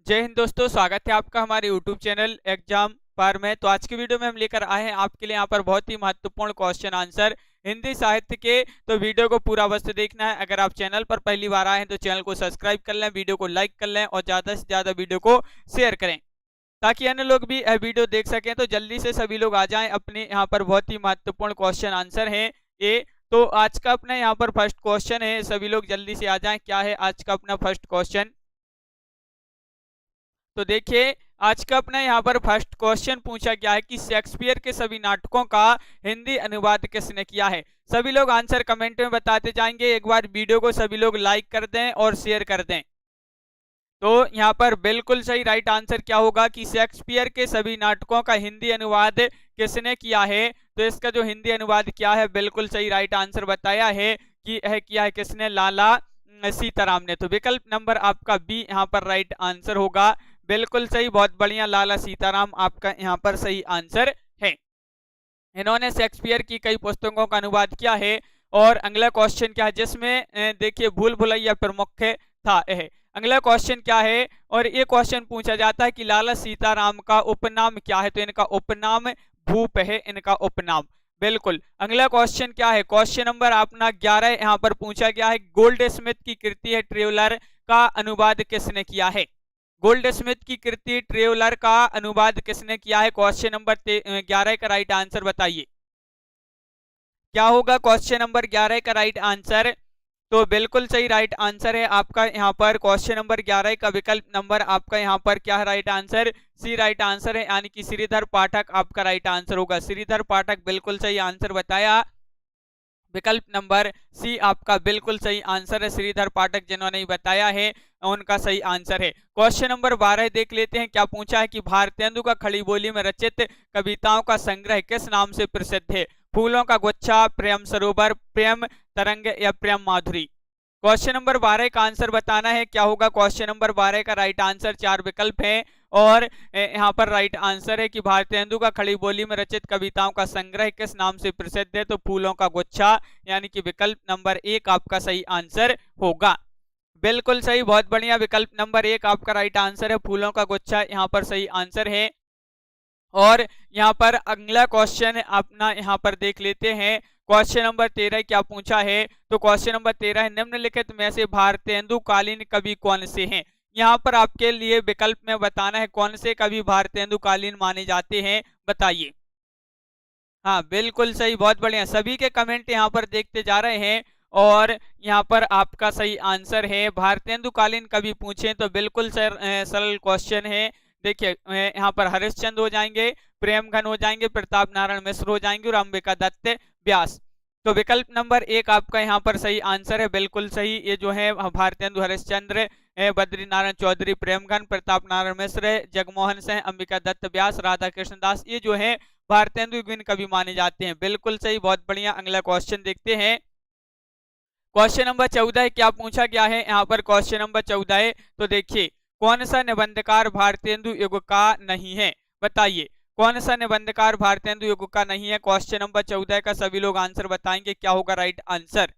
जय हिंद दोस्तों, स्वागत है आपका हमारे YouTube चैनल एग्जाम पर में। तो आज की वीडियो में हम लेकर आए हैं आपके लिए यहाँ पर बहुत ही महत्वपूर्ण क्वेश्चन आंसर हिंदी साहित्य के। तो वीडियो को पूरा अवश्य देखना है। अगर आप चैनल पर पहली बार आए हैं तो चैनल को सब्सक्राइब कर लें, वीडियो को लाइक कर लें और ज़्यादा से ज़्यादा वीडियो को शेयर करें ताकि अन्य लोग भी यह वीडियो देख सकें। तो जल्दी से सभी लोग आ जाएं। अपने यहाँ पर बहुत ही महत्वपूर्ण क्वेश्चन आंसर है ये। तो आज का अपना यहाँ पर फर्स्ट क्वेश्चन है, सभी लोग जल्दी से आ जाएं। क्या है आज का अपना फर्स्ट क्वेश्चन? तो देखिए, आज का अपना यहाँ पर फर्स्ट क्वेश्चन पूछा गया है कि शेक्सपियर के सभी नाटकों का हिंदी अनुवाद किसने किया है। सभी लोग आंसर कमेंट में बताते जाएंगे। एक बार वीडियो को सभी लोग लाइक कर दें और शेयर कर दें। तो यहाँ पर बिल्कुल सही राइट आंसर क्या होगा कि शेक्सपियर के सभी नाटकों का हिंदी अनुवाद किसने किया है। तो इसका जो हिंदी अनुवाद क्या है, बिल्कुल सही राइट आंसर बताया है कि यह किया है किसने, लाला सीताराम ने। तो विकल्प नंबर आपका बी यहाँ पर राइट आंसर होगा। बिल्कुल सही, बहुत बढ़िया, लाला सीताराम आपका यहाँ पर सही आंसर है। इन्होंने शेक्सपियर की कई पुस्तकों का अनुवाद किया है। और अगला क्वेश्चन क्या है जिसमें देखिए भूल भुलैया प्रमुख था। अगला क्वेश्चन क्या है, और ये क्वेश्चन पूछा जाता है कि लाला सीताराम का उपनाम क्या है। तो इनका उपनाम भूप है, इनका उपनाम। बिल्कुल। अगला क्वेश्चन क्या है, क्वेश्चन नंबर अपना 11 यहाँ पर पूछा गया है, गोल्ड स्मिथ की कृति है ट्रेवलर का अनुवाद किसने किया है। गोल्ड स्मिथ की कृति ट्रेवलर का अनुवाद किसने किया है। क्वेश्चन नंबर 11 का राइट आंसर बताइए क्या होगा। क्वेश्चन नंबर 11 का राइट आंसर, तो बिल्कुल सही राइट आंसर है आपका यहाँ पर क्वेश्चन नंबर 11 का विकल्प नंबर आपका यहाँ पर क्या है राइट आंसर, सी राइट आंसर है, यानी कि श्रीधर पाठक आपका राइट आंसर होगा। श्रीधर पाठक बिल्कुल सही आंसर बताया। विकल्प नंबर सी आपका बिल्कुल सही आंसर है। श्रीधर पाठक जिन्होंने बताया है उनका सही आंसर है। क्वेश्चन नंबर 12 देख लेते हैं। क्या पूछा है कि भारतेंदु का खड़ी बोली में रचित कविताओं का संग्रह किस नाम से प्रसिद्ध है। फूलों का गुच्छा, प्रेम सरोवर, प्रेम तरंग या प्रेम माधुरी। क्वेश्चन नंबर 12 का आंसर बताना है। क्या होगा क्वेश्चन नंबर 12 का राइट आंसर, 4 विकल्प हैं और यहाँ पर राइट आंसर है कि भारतेंदु का खड़ी बोली में रचित कविताओं का संग्रह किस नाम से प्रसिद्ध है। तो फूलों का गुच्छा, यानी कि विकल्प नंबर 1 आपका सही आंसर होगा। बिल्कुल सही, बहुत बढ़िया, विकल्प नंबर 1 आपका राइट आंसर है, फूलों का गुच्छा यहाँ पर सही आंसर है। और यहाँ पर अगला क्वेश्चन अपना यहाँ पर देख लेते हैं। क्वेश्चन नंबर 13 क्या पूछा है। तो क्वेश्चन नंबर 13 है, निम्नलिखित में से भारतेंदु कालीन कवि कौन से हैं। यहाँ पर आपके लिए विकल्प में बताना है कौन से कवि भारतेंदु कालीन माने जाते हैं, बताइए। हाँ बिल्कुल सही, बहुत बढ़िया, सभी के कमेंट यहाँ पर देखते जा रहे हैं और यहाँ पर आपका सही आंसर है भारतेंदु कालीन कवि पूछे तो बिल्कुल सरल क्वेश्चन है। देखिए यहाँ पर हरिश्चंद्र हो जाएंगे, प्रेमघन हो जाएंगे, प्रताप नारायण मिश्र हो जाएंगे और अंबिका दत्त व्यास। तो विकल्प नंबर 1 आपका यहाँ पर सही आंसर है, बिल्कुल सही। ये जो है भारतेंदु हरिश्चंद्र, बद्री नारायण चौधरी, प्रेमघन, प्रताप नारायण मिश्र, जगमोहन सिंह, अंबिका दत्त व्यास, राधा कृष्ण दास, ये जो है भारतेंदु कवि माने जाते हैं। बिल्कुल सही, बहुत बढ़िया। अगला क्वेश्चन देखते हैं। क्वेश्चन नंबर 14 क्या पूछा गया है यहाँ पर। क्वेश्चन नंबर 14 तो देखिए, कौन सा निबंधकार भारतेंदु युग का नहीं है, बताइए। कौन सा निबंधकार भारतेंदु युग का नहीं है। क्वेश्चन नंबर 14 का सभी लोग आंसर बताएंगे। क्या होगा राइट आंसर,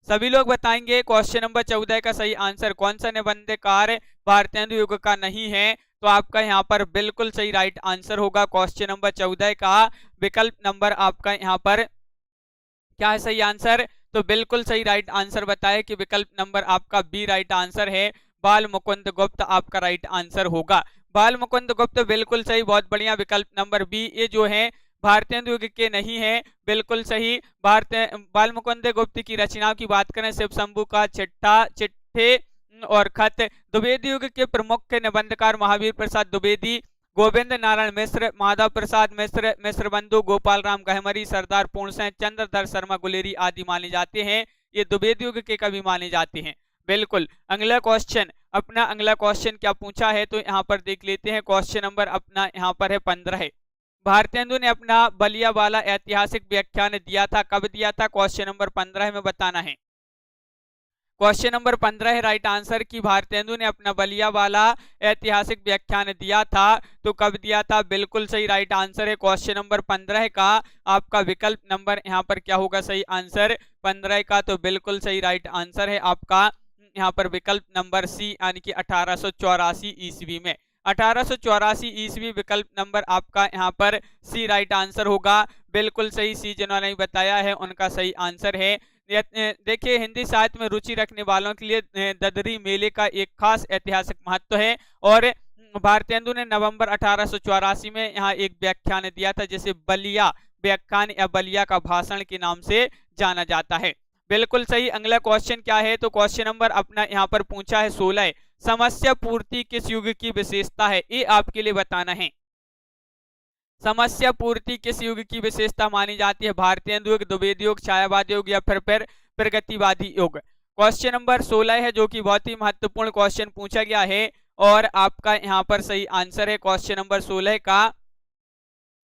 सभी लोग बताएंगे। क्वेश्चन नंबर 14 का सही आंसर, कौन सा निबंधकार भारतेंदु युग का नहीं है। तो आपका यहाँ पर बिल्कुल सही राइट आंसर होगा क्वेश्चन नंबर 14 का विकल्प नंबर आपका यहाँ पर क्या है सही आंसर। तो बिल्कुल सही राइट आंसर बताए कि विकल्प नंबर आपका बी राइट आंसर है, बाल मुकुंद गुप्त आपका राइट आंसर होगा। बाल मुकुंद गुप्त बिल्कुल सही, बहुत बढ़िया, विकल्प नंबर बी ये जो है भारतेंदु युग के नहीं है, बिल्कुल सही। बाल मुकुंद गुप्त की रचनाओं की बात करें, शिव शंभू का चिट्ठे और खत, द्विवेदी युग के प्रमुख निबंधकार महावीर प्रसाद द्विवेदी, गोविंद नारायण मिश्र, माधव प्रसाद मिश्र, मिश्र बंधु, गोपाल राम गहमरी, सरदार पूर्ण सिंह, चंद्रधर शर्मा गुलेरी आदि माने जाते हैं। ये द्विवेदी युग के कवि माने जाते हैं। बिल्कुल। अगला क्वेश्चन अपना, अगला क्वेश्चन क्या पूछा है तो यहाँ पर देख लेते हैं। क्वेश्चन नंबर अपना यहाँ पर है 15। भारतेंदु ने अपना बलिया वाला ऐतिहासिक व्याख्यान दिया था, कब दिया था। क्वेश्चन नंबर 15 में बताना है। क्वेश्चन नंबर 15 है राइट आंसर कि भारतेंदु ने अपना बलिया वाला ऐतिहासिक व्याख्यान दिया था, तो कब दिया था। बिल्कुल सही राइट आंसर है क्वेश्चन नंबर 15 का आपका विकल्प नंबर यहाँ पर क्या होगा सही आंसर 15 का। तो बिल्कुल सही राइट आंसर है आपका यहाँ पर विकल्प नंबर सी यानी कि 1884 ईस्वी में। 1884 ईस्वी विकल्प नंबर आपका यहाँ पर सी राइट आंसर होगा। बिल्कुल सही, सी जिन्होंने बताया है उनका सही आंसर है। देखिए, हिंदी साहित्य में रुचि रखने वालों के लिए ददरी मेले का एक खास ऐतिहासिक महत्व है और भारतेंदु ने नवंबर 1884 में यहाँ एक व्याख्यान दिया था जिसे बलिया व्याख्यान या बलिया का भाषण के नाम से जाना जाता है। बिल्कुल सही। अगला क्वेश्चन क्या है, तो क्वेश्चन नंबर अपना यहाँ पर पूछा है 16, समस्या पूर्ति किस युग की विशेषता है, ये आपके लिए बताना है। समस्या पूर्ति किस युग की विशेषता मानी जाती है, भारतेंदु युग, द्विवेदी युग, छायावादी युग या फिर प्रगतिवादी युग। क्वेश्चन नंबर 16 है जो कि बहुत ही महत्वपूर्ण क्वेश्चन पूछा गया है और आपका यहाँ पर सही आंसर है क्वेश्चन नंबर 16 का,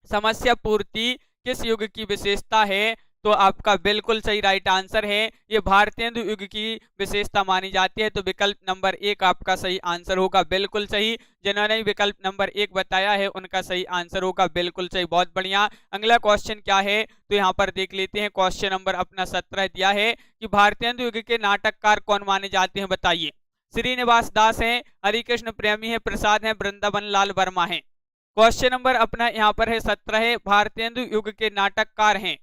समस्या पूर्ति किस युग की विशेषता है, तो आपका बिल्कुल सही राइट आंसर है, ये भारतेंदु युग की विशेषता मानी जाती है। तो विकल्प नंबर 1 आपका सही आंसर होगा। बिल्कुल सही, जिन्होंने विकल्प नंबर 1 बताया है उनका सही आंसर होगा। बिल्कुल सही, बहुत बढ़िया। अगला क्वेश्चन क्या है, तो यहाँ पर देख लेते हैं। क्वेश्चन नंबर अपना 17 दिया है कि भारतेंदु युग के नाटककार कौन माने जाते हैं, बताइए। श्रीनिवास दास हैं, हरिकृष्ण प्रेमी है, प्रसाद है, वृंदावन लाल वर्मा है। क्वेश्चन नंबर अपना यहाँ पर है 17 है, भारतेंदु युग के नाटककार हैं।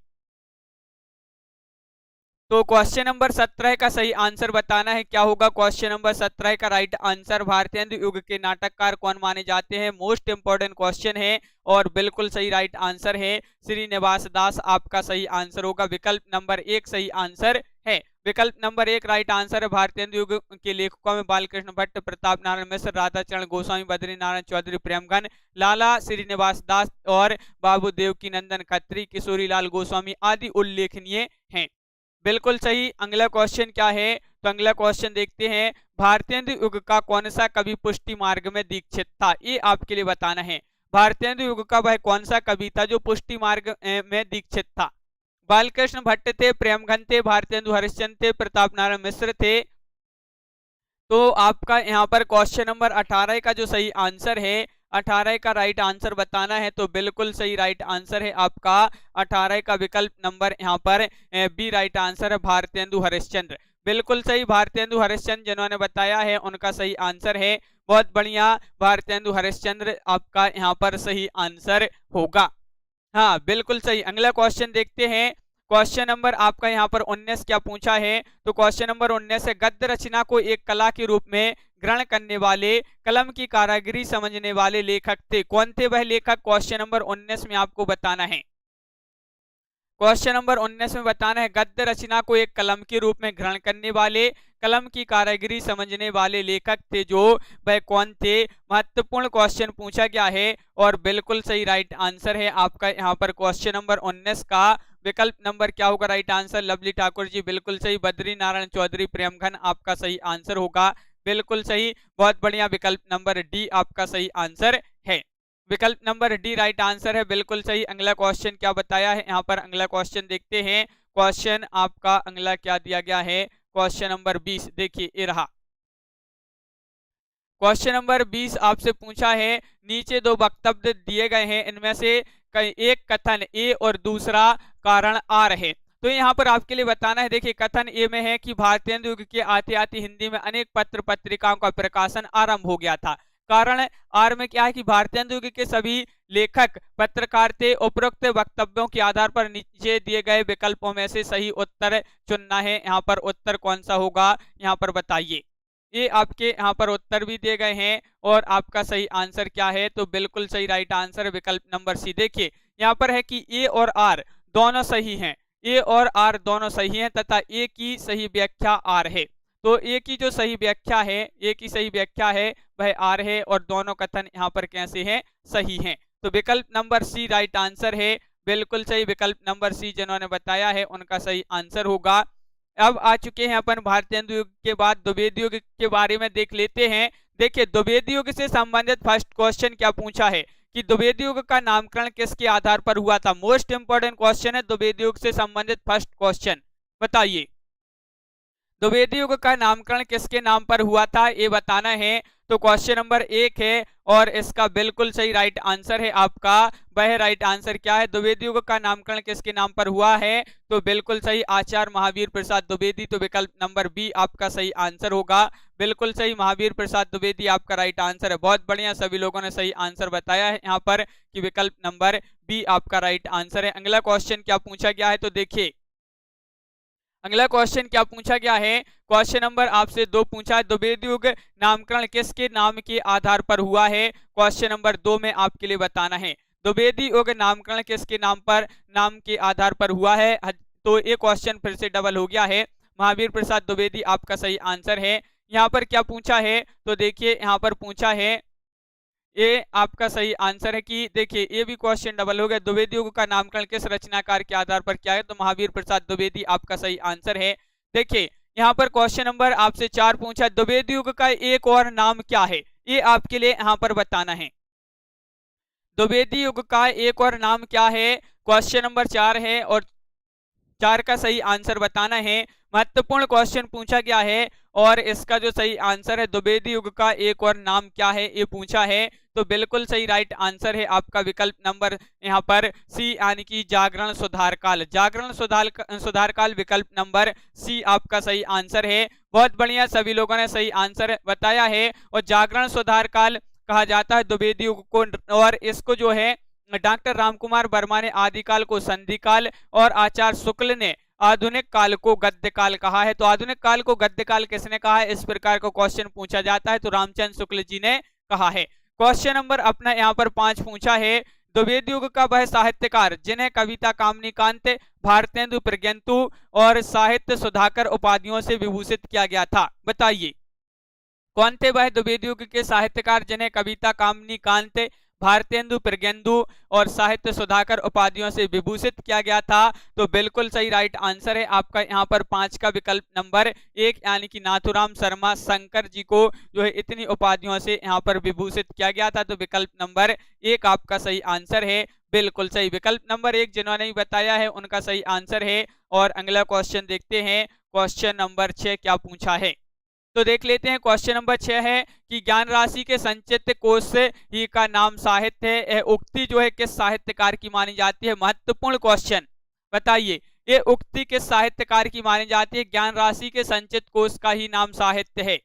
तो क्वेश्चन नंबर 17 का सही आंसर बताना है, क्या होगा क्वेश्चन नंबर 17 का राइट आंसर। भारतेंदु युग के नाटककार कौन माने जाते हैं, मोस्ट इंपोर्टेंट क्वेश्चन है और बिल्कुल सही राइट आंसर है श्रीनिवास दास, आपका सही आंसर होगा। विकल्प नंबर 1 सही आंसर है। विकल्प नंबर 1 राइट आंसर है। भारतेंदु युग के लेखकों में बालकृष्ण भट्ट, प्रताप नारायण मिश्र, राधाचरण गोस्वामी, बद्री नारायण चौधरी, प्रेमगन, लाला श्रीनिवास दास और बाबू देवकी नंदन खत्री, किशोरी लाल गोस्वामी आदि उल्लेखनीय हैं। बिल्कुल सही। अगला क्वेश्चन क्या है, तो अगला क्वेश्चन देखते हैं। भारतेंदु युग का कौन सा कवि पुष्टि मार्ग में दीक्षित था, ये आपके लिए बताना है। भारतेंदु युग का वह कौन सा कवि था जो पुष्टि मार्ग में दीक्षित था। बालकृष्ण भट्ट थे, प्रेमगन थे, भारतेंदु हरिश्चंद्र थे, प्रताप नारायण मिश्र थे। तो आपका यहाँ पर क्वेश्चन नंबर 18 का जो सही आंसर है, 18 का राइट आंसर बताना है। तो बिल्कुल सही राइट आंसर है आपका 18 का विकल्प नंबर यहाँ पर बी राइट आंसर है, भारतेंदु हरिश्चंद्र। बिल्कुल सही, भारतेंदु हरिश्चंद्र जिन्होंने बताया है उनका सही आंसर है। बहुत बढ़िया, भारतेंदु हरिश्चंद्र आपका यहाँ पर सही आंसर होगा। हाँ, बिल्कुल सही। अगला क्वेश्चन देखते हैं। क्वेश्चन नंबर आपका यहाँ पर 19 क्या पूछा है, तो क्वेश्चन नंबर 19 है, गद्य रचना को एक कला के रूप में ग्रहण करने वाले, कलम की कारागिरी समझने वाले लेखक थे, कौन थे वह लेखक, क्वेश्चन नंबर 19 में आपको बताना है। क्वेश्चन नंबर 19 में बताना है, गद्य रचना को एक कलम के रूप में ग्रहण करने वाले, कलम की कारागिरी समझने वाले लेखक थे, जो वह कौन थे। महत्वपूर्ण क्वेश्चन पूछा गया है और बिल्कुल सही राइट आंसर है आपका यहाँ पर क्वेश्चन नंबर 19 का विकल्प नंबर क्या होगा right answer, lovely Thakur ji. बिल्कुल सही, बद्री नारायण चौधरी, प्रेमघन आपका सही आंसर होगा। बिल्कुल सही, बहुत बढ़िया, विकल्प नंबर डी आपका सही आंसर है। विकल्प नंबर डी राइट आंसर है, बिल्कुल सही। अगला क्वेश्चन क्या बताया है यहाँ पर, अगला क्वेश्चन देखते हैं। क्वेश्चन आपका अगला क्या दिया गया है, क्वेश्चन नंबर 20 देखिए, ये रहा। क्वेश्चन नंबर 20 आपसे पूछा है, नीचे दो वक्तव्य दिए गए हैं, इनमें से एक कथन ए और दूसरा कारण आर है। तो यहाँ पर आपके लिए बताना है। देखिए, कथन ए में है कि भारतेंदु युग के आते आते हिंदी में अनेक पत्र पत्रिकाओं का प्रकाशन आरंभ हो गया था। कारण आर में क्या है कि भारतेंदु युग के सभी लेखक पत्रकार थे। उपरोक्त वक्तव्यों के आधार पर नीचे दिए गए विकल्पों में से सही उत्तर चुनना है। यहाँ पर उत्तर कौन सा होगा, यहाँ पर बताइए। ये आपके यहाँ पर उत्तर भी दिए गए हैं और आपका सही आंसर क्या है, तो बिल्कुल सही राइट आंसर विकल्प नंबर सी। देखिए, यहाँ पर है कि ए और आर दोनों सही हैं, ए और आर दोनों सही हैं तथा ए की सही व्याख्या आर है। तो ए की जो सही व्याख्या है, ए की सही व्याख्या है वह आर है और दोनों कथन यहाँ पर कैसे हैं, सही हैं। तो विकल्प नंबर सी राइट आंसर है, बिल्कुल सही, विकल्प नंबर सी जिन्होंने बताया है उनका सही आंसर होगा। अब आ चुके हैं अपन भारतेंदु युग के बाद द्विवेदी युग के बारे में देख लेते हैं। देखिए, द्विवेदी युग से संबंधित फर्स्ट क्वेश्चन क्या पूछा है कि द्विवेदी युग का नामकरण किसके आधार पर हुआ था। मोस्ट इंपोर्टेंट क्वेश्चन है द्विवेदी युग से संबंधित फर्स्ट क्वेश्चन, बताइए द्विवेदी युग का नामकरण किसके नाम पर हुआ था, ये बताना है। तो क्वेश्चन नंबर 1 है और इसका बिल्कुल सही राइट आंसर है आपका वह राइट आंसर क्या है, द्विवेदी युग का नामकरण किसके नाम पर हुआ है, तो बिल्कुल सही आचार्य महावीर प्रसाद द्विवेदी। तो विकल्प नंबर बी आपका सही आंसर होगा, बिल्कुल सही महावीर प्रसाद द्विवेदी आपका राइट आंसर है। बहुत बढ़िया, सभी लोगों ने सही आंसर बताया है यहाँ पर कि विकल्प नंबर बी आपका राइट आंसर है। अगला क्वेश्चन क्या पूछा गया है, तो देखिए अगला क्वेश्चन क्या पूछा गया है, क्वेश्चन नंबर आपसे 2 पूछा है, द्विवेदी युग नामकरण किसके नाम के आधार पर हुआ है, क्वेश्चन नंबर 2 में आपके लिए बताना है द्विवेदी युग नामकरण किसके नाम के आधार पर हुआ है। तो ये क्वेश्चन फिर से डबल हो गया है, महावीर प्रसाद द्विवेदी आपका सही आंसर है। यहाँ पर क्या पूछा है, तो देखिए यहाँ पर पूछा है, ये आपका सही आंसर है कि देखिए ये भी क्वेश्चन डबल हो गया, द्विवेदी युग का नामकरण किस रचनाकार के आधार पर किया है, तो महावीर प्रसाद द्विवेदी आपका सही आंसर है। देखिए यहाँ पर क्वेश्चन नंबर आपसे 4 पूछा, द्विवेदी युग का एक और नाम क्या है, ये आपके लिए यहाँ पर बताना है। द्विवेदी युग का एक और नाम क्या है, क्वेश्चन नंबर 4 है और 4 का सही आंसर बताना है। महत्वपूर्ण क्वेश्चन पूछा गया है और इसका जो सही आंसर है द्विवेदी युग का एक और नाम क्या है ये पूछा है, तो बिल्कुल सही राइट आंसर है आपका विकल्प नंबर यहाँ पर सी यानी कि जागरण सुधार काल। जागरण सुधार काल विकल्प नंबर सी आपका सही आंसर है। बहुत बढ़िया, सभी लोगों ने सही आंसर बताया है और जागरण सुधार काल कहा जाता है द्विवेदी युग को, और इसको जो है डॉक्टर रामकुमार वर्मा ने आदिकाल को संधि काल और आचार्य शुक्ल ने आधुनिक काल को गद्य काल कहा है। तो आधुनिक काल को गद्य काल किसने कहा है, इस प्रकार का क्वेश्चन पूछा जाता है, तो रामचंद्र शुक्ल जी ने कहा है। क्वेश्चन नंबर अपना यहाँ पर 5 पूछा है, द्विवेदी युग का वह साहित्यकार जिन्हें कविता कामनी कांत, भारतेंदु प्रज्ञंतु और साहित्य सुधाकर उपाधियों से विभूषित किया गया था, बताइए कौन थे वह द्विवेदी युग के साहित्यकार जिन्हें कविता कामनी कांत, भारतेंदु प्रज्ञेंदु और साहित्य सुधाकर उपाधियों से विभूषित किया गया था। तो बिल्कुल सही राइट आंसर है आपका यहाँ पर 5 का विकल्प नंबर 1 यानी कि नाथुराम शर्मा शंकर जी को जो है इतनी उपाधियों से यहाँ पर विभूषित किया गया था। तो विकल्प नंबर 1 आपका सही आंसर है, बिल्कुल सही। विकल्प नंबर 1 जिन्होंने भी बताया है उनका सही आंसर है। और अगला क्वेश्चन देखते हैं, क्वेश्चन नंबर 6 क्या पूछा है, तो देख लेते हैं। क्वेश्चन नंबर 6 है कि ज्ञान राशि के संचित कोश ही का नाम साहित्य है, यह उक्ति जो है किस साहित्यकार की मानी जाती है। महत्वपूर्ण क्वेश्चन, बताइए ये उक्ति किस साहित्यकार की मानी जाती है। ज्ञान राशि के संचित कोश का ही नाम साहित्य है।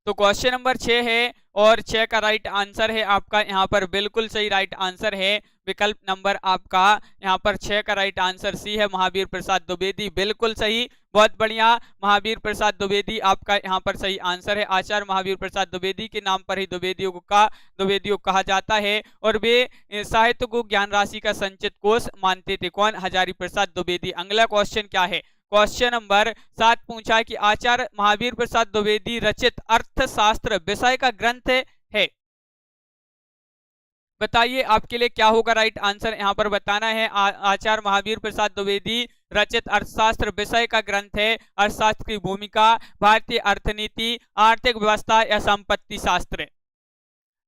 तो क्वेश्चन नंबर 6 है और 6 का राइट आंसर है आपका यहाँ पर बिल्कुल सही राइट आंसर है। विकल्प नंबर आपका यहाँ पर 6 का राइट आंसर सी है, महावीर प्रसाद द्विवेदी, बिल्कुल सही। बहुत बढ़िया, महावीर प्रसाद द्विवेदी आपका यहाँ पर सही आंसर है। आचार्य महावीर प्रसाद द्विवेदी के नाम पर ही द्विवेदी युग कहा जाता है और वे साहित्य को ज्ञान राशि का संचित कोश मानते थे। कौन, हजारी प्रसाद द्विवेदी। अगला क्वेश्चन क्या है, क्वेश्चन नंबर 7 पूछा है कि आचार्य महावीर प्रसाद द्विवेदी रचित अर्थशास्त्र विषय का ग्रंथ है, बताइए आपके लिए क्या होगा राइट आंसर यहाँ पर बताना है। आचार्य महावीर प्रसाद द्विवेदी रचित अर्थशास्त्र विषय का ग्रंथ है अर्थशास्त्र की भूमिका, भारतीय अर्थनीति, आर्थिक व्यवस्था या संपत्ति शास्त्र।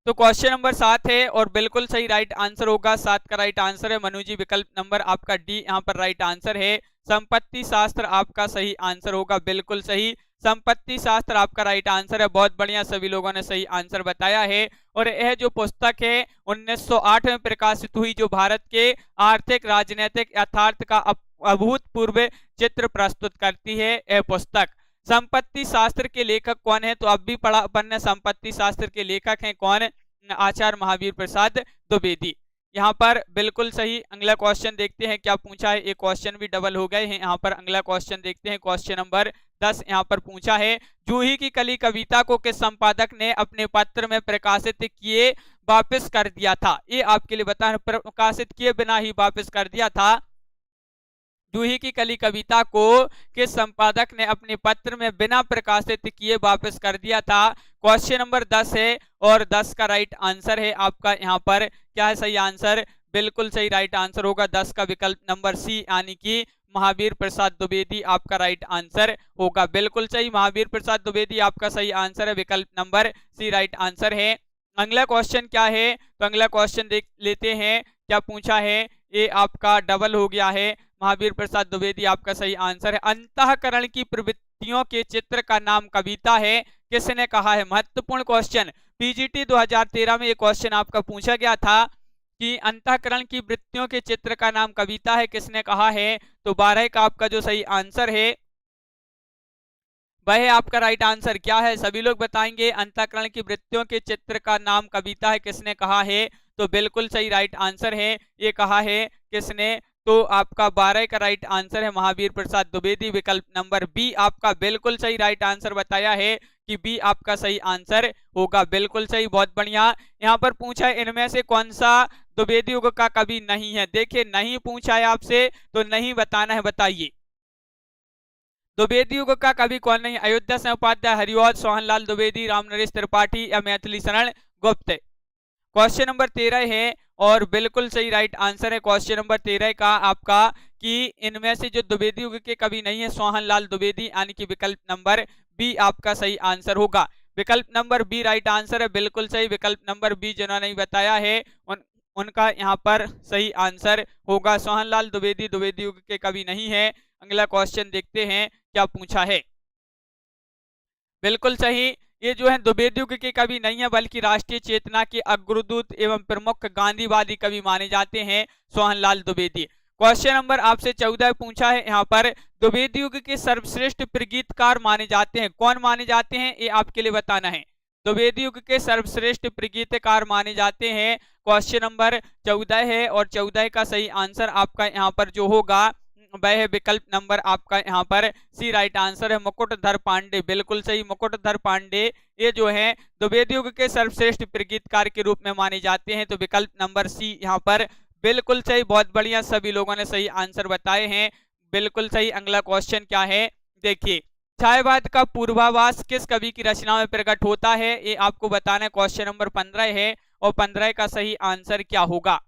तो क्वेश्चन नंबर 7 है और बिल्कुल सही राइट आंसर होगा, 7 का राइट आंसर है मनु जी। विकल्प नंबर आपका डी यहाँ पर राइट आंसर है, संपत्ति शास्त्र आपका सही आंसर होगा, बिल्कुल सही। संपत्ति शास्त्र आपका राइट आंसर है। बहुत बढ़िया, सभी लोगों ने सही आंसर बताया है। और यह जो पुस्तक है 1908 में प्रकाशित हुई, जो भारत के आर्थिक राजनीतिक यथार्थ का अभूतपूर्व चित्र प्रस्तुत करती है यह पुस्तक। संपत्ति शास्त्र के लेखक कौन है, तो अब भी पढ़ा अपन ने, संपत्ति शास्त्र के लेखक हैं कौन, आचार्य महावीर प्रसाद द्विवेदी। यहाँ पर बिल्कुल सही। अगला क्वेश्चन देखते हैं क्या पूछा है, ये क्वेश्चन भी डबल हो गए हैं। यहाँ पर अगला क्वेश्चन देखते हैं, क्वेश्चन नंबर 10 यहाँ पर पूछा है, जूही की कली कविता को किस संपादक ने अपने पत्र में प्रकाशित किए वापस कर दिया था। ये आपके लिए बता, प्रकाशित किए बिना ही वापस कर दिया था। जूही की कली कविता को किस संपादक ने अपने पत्र में बिना प्रकाशित किए वापस कर दिया था। क्वेश्चन नंबर 10 है और 10 का राइट आंसर है आपका यहाँ पर क्या है सही आंसर, बिल्कुल सही राइट आंसर होगा 10 का विकल्प नंबर सी यानी कि महावीर प्रसाद द्विवेदी आपका राइट आंसर होगा, बिल्कुल सही। महावीर प्रसाद द्विवेदी आपका सही आंसर है, विकल्प नंबर सी राइट आंसर है। अगला क्वेश्चन क्या है, तो अगला क्वेश्चन देख लेते हैं क्या पूछा है, ये आपका डबल हो गया है। महावीर प्रसाद द्विवेदी आपका सही आंसर है। अंतःकरण की प्रवृत्तियों के चित्र का नाम कविता है, किसने कहा है? महत्वपूर्ण क्वेश्चन, पीजीटी 2013 में ये क्वेश्चन आपका पूछा गया था कि अंतःकरण की वृत्तियों के चित्र का नाम कविता है, किसने कहा है? तो 12 का आपका जो सही आंसर है वह आपका राइट आंसर क्या है, सभी लोग बताएंगे। अंतःकरण की वृत्तियों के चित्र का नाम कविता है, किसने कहा है? तो बिल्कुल सही राइट आंसर है, ये कहा है किसने? तो आपका 12 का राइट आंसर है महावीर प्रसाद द्विवेदी। विकल्प नंबर बी आपका बिल्कुल सही राइट आंसर बताया है कि बी आपका सही आंसर होगा, बिल्कुल सही, बहुत बढ़िया। यहाँ पर पूछा है इनमें से कौन सा द्विवेदी युग का कवि नहीं है? देखिए नहीं पूछा है आपसे तो नहीं बताना है, बताइए द्विवेदी युग का कवि कौन नहीं? अयोध्या सिंह उपाध्याय, हरिवंश, सोहनलाल द्विवेदी, रामनरेश त्रिपाठी या मैथिली शरण गुप्त। क्वेश्चन नंबर 13 है और बिल्कुल सही राइट आंसर है क्वेश्चन नंबर 13 का आपका कि इनमें से जो द्विवेदी युग के कवि नहीं है सोहनलाल द्विवेदी, यानी कि विकल्प नंबर बी आपका सही आंसर होगा। विकल्प नंबर बी राइट आंसर है, बिल्कुल सही। विकल्प नंबर बी जिन्होंने नहीं बताया है उनका यहाँ पर सही आंसर होगा सोहनलाल द्विवेदी, द्विवेदी युग के कवि नहीं है। अगला क्वेश्चन देखते हैं क्या पूछा है। बिल्कुल सही, ये जो है द्विवेदी युग के कवि नहीं है बल्कि राष्ट्रीय चेतना के अग्रदूत एवं प्रमुख गांधीवादी कवि माने जाते हैं सोहनलाल द्विवेदी। क्वेश्चन नंबर आपसे 14 पूछा है यहाँ पर, द्विवेदी युग के सर्वश्रेष्ठ प्रगीतकार माने जाते हैं, कौन माने जाते हैं ये आपके लिए बताना है। द्विवेदी युग के सर्वश्रेष्ठ प्रगीतकार माने जाते हैं, क्वेश्चन नंबर 14 है और 14 का सही आंसर आपका यहाँ पर जो होगा वह है विकल्प नंबर आपका यहाँ पर सी राइट आंसर है मुकुटधर पांडे, बिल्कुल सही। मुकुटधर पांडे ये जो है द्विवेदी युग के सर्वश्रेष्ठ प्रगीतकार के रूप में माने जाते हैं, तो विकल्प नंबर सी यहाँ पर बिल्कुल सही, बहुत बढ़िया, सभी लोगों ने सही आंसर बताए हैं, बिल्कुल सही। अगला क्वेश्चन क्या है देखिए, छायावाद का पूर्वाभास किस कवि की रचना में प्रकट होता है, ये आपको बताना है। क्वेश्चन नंबर 15 है और 15 का सही आंसर क्या होगा?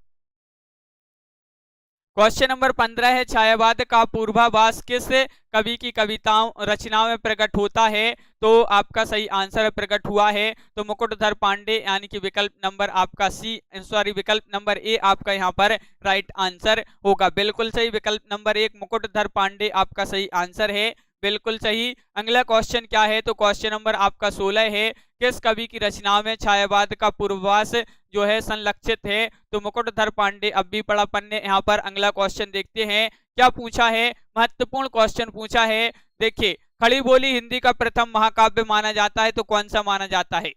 क्वेश्चन नंबर 15 है, छायावाद का पूर्वाभास किस कवि की कविताओं रचनाओं में प्रकट होता है, तो आपका सही आंसर प्रकट हुआ है तो मुकुटधर पांडे, यानी कि विकल्प नंबर आपका सी सॉरी विकल्प नंबर ए आपका यहाँ पर राइट आंसर होगा, बिल्कुल सही। विकल्प नंबर 1 मुकुटधर पांडे आपका सही आंसर है, बिल्कुल सही। अगला क्वेश्चन क्या है, तो क्वेश्चन नंबर आपका 16 है, किस कवि की रचनाओं में छायावाद का पूर्वाभास जो है संलक्षित है, तो मुकुटधर पांडे। अब भी पड़ा पन्ने यहाँ पर। अगला क्वेश्चन देखते हैं क्या पूछा है, महत्वपूर्ण क्वेश्चन पूछा है। देखिए खड़ी बोली हिंदी का प्रथम महाकाव्य माना जाता है, तो कौन सा माना जाता है?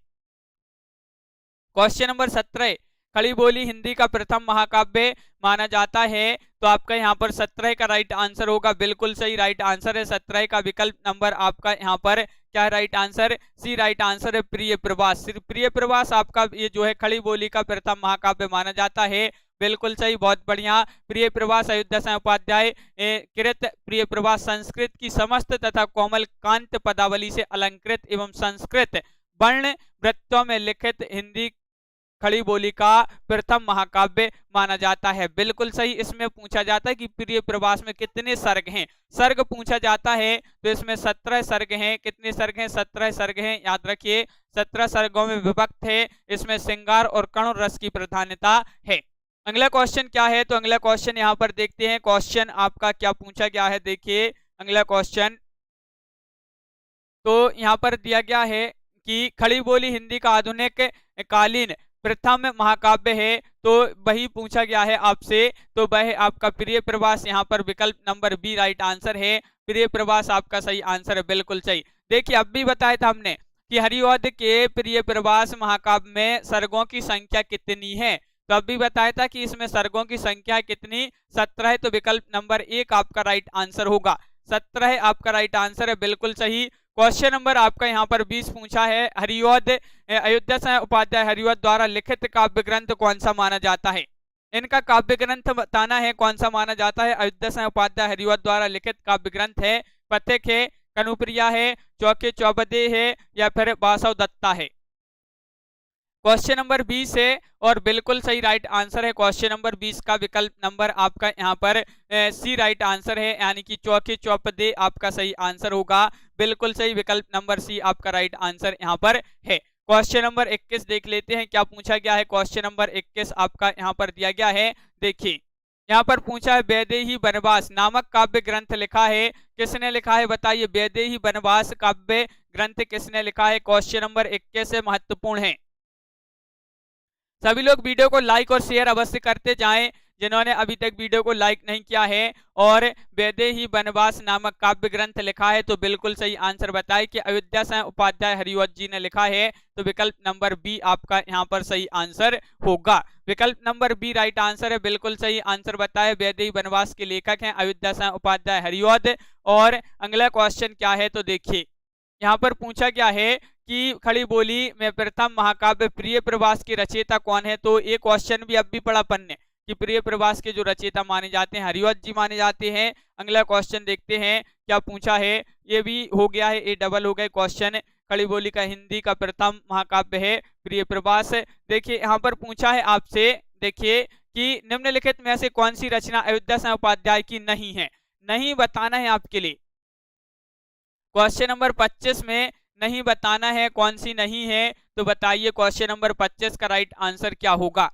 क्वेश्चन नंबर 17, खड़ी बोली हिंदी का प्रथम महाकाव्य माना जाता है, तो आपका यहाँ पर 17 का राइट आंसर होगा, बिल्कुल सही राइट आंसर है 17 का। विकल्प नंबर आपका यहाँ पर क्या राइट आंसर? सी राइट आंसर है प्रिय प्रवास। प्रिय प्रवास आपका ये जो है खड़ी बोली का प्रथम महाकाव्य माना जाता है, बिल्कुल सही, बहुत बढ़िया। प्रिय प्रवास अयोध्या सिंह उपाध्याय कृत प्रिय प्रवास संस्कृत की समस्त तथा कोमल कांत पदावली से अलंकृत एवं संस्कृत वर्ण वृत्तों में लिखित हिंदी खड़ी बोली का प्रथम महाकाव्य माना जाता है, बिल्कुल सही। इसमें पूछा जाता है कि प्रिय प्रवास में कितने सर्ग हैं, सर्ग पूछा जाता है, तो इसमें 17 सर्ग हैं। कितने सर्ग हैं? 17 सर्ग हैं, याद रखिए 17 सर्गों में विभक्त है। इसमें श्रृंगार और करुण रस की प्रधानता है। अगला क्वेश्चन क्या है, तो अगला क्वेश्चन यहाँ पर देखते हैं। क्वेश्चन आपका क्या पूछा गया है, देखिए अगला क्वेश्चन तो यहाँ पर दिया गया है कि खड़ी बोली हिंदी का आधुनिक कालीन प्रथम महाकाव्य है, तो वही पूछा गया है आपसे, तो वह आपका प्रिय प्रवास यहाँ पर विकल्प नंबर बी राइट आंसर है। प्रिय प्रवास आपका सही आंसर है, बिल्कुल सही। देखिए अब भी बताया था हमने कि हरिऔध के प्रिय प्रवास महाकाव्य में सर्गों की संख्या कितनी है, तो अब भी बताया था कि इसमें सर्गों की संख्या कितनी? 17 है, तो विकल्प नंबर 1 आपका राइट आंसर होगा, 17 आपका राइट आंसर है, बिल्कुल सही। क्वेश्चन नंबर आपका यहाँ पर 20 पूछा है, हरिऔध अयोध्या सिंह उपाध्याय हरिऔध द्वारा लिखित काव्य ग्रंथ कौन सा माना जाता है? इनका काव्य ग्रंथ बताना है कौन सा माना जाता है। अयोध्या सिंह उपाध्याय हरिऔध द्वारा लिखित काव्य ग्रंथ है पथिक है, कनुप्रिया है, चौके चौबदे है या फिर बासव दत्ता है। क्वेश्चन नंबर 20 है और बिल्कुल सही राइट आंसर है क्वेश्चन नंबर 20 का। विकल्प नंबर आपका यहाँ पर सी राइट आंसर है, यानी कि चौके चौपदे आपका सही आंसर होगा, बिल्कुल सही। विकल्प नंबर सी आपका राइट आंसर यहाँ पर है। क्वेश्चन नंबर 21 देख लेते हैं क्या पूछा गया है। क्वेश्चन नंबर 21 आपका यहाँ पर दिया गया है, देखिए यहाँ पर पूछा है वैदेही वनवास नामक काव्य ग्रंथ लिखा है, किसने लिखा है बताइए। वैदेही वनवास काव्य ग्रंथ किसने लिखा है। क्वेश्चन नंबर 21 से महत्वपूर्ण है। सभी लोग वीडियो को लाइक और शेयर अवश्य करते जाएं जिन्होंने अभी तक वीडियो को लाइक नहीं किया है। और वैदेही वनवास नामक काव्य ग्रंथ लिखा है तो बिल्कुल सही आंसर बताएं कि अयोध्या से उपाध्याय हरिवंश जी ने लिखा है, तो विकल्प नंबर बी आपका यहाँ पर सही आंसर होगा। विकल्प नंबर बी राइट आंसर है, बिल्कुल सही आंसर बताए। वैदेही वनवास के लेखक हैं अयोध्या से उपाध्याय हरिवंश। और अगला क्वेश्चन क्या है तो देखिए, यहाँ पर पूछा क्या है कि खड़ी बोली में प्रथम महाकाव्य प्रिय प्रवास के रचयिता कौन है। तो ये क्वेश्चन भी अब भी पढ़ा अपन ने कि प्रिय प्रवास के जो रचयिता माने जाते हैं हरिवंश जी माने जाते हैं। अगला क्वेश्चन देखते हैं क्या पूछा है, ये भी हो गया है, ये डबल हो गए क्वेश्चन। खड़ी बोली का हिंदी का प्रथम महाकाव्य है प्रिय प्रवास। देखिए यहाँ पर पूछा है आपसे, देखिए कि निम्नलिखित में से कौन सी रचना अयोध्या से उपाध्याय की नहीं है। नहीं बताना है आपके लिए। क्वेश्चन नंबर 25 में नहीं बताना है कौन सी नहीं है, तो बताइए क्वेश्चन नंबर 25 का राइट आंसर क्या होगा।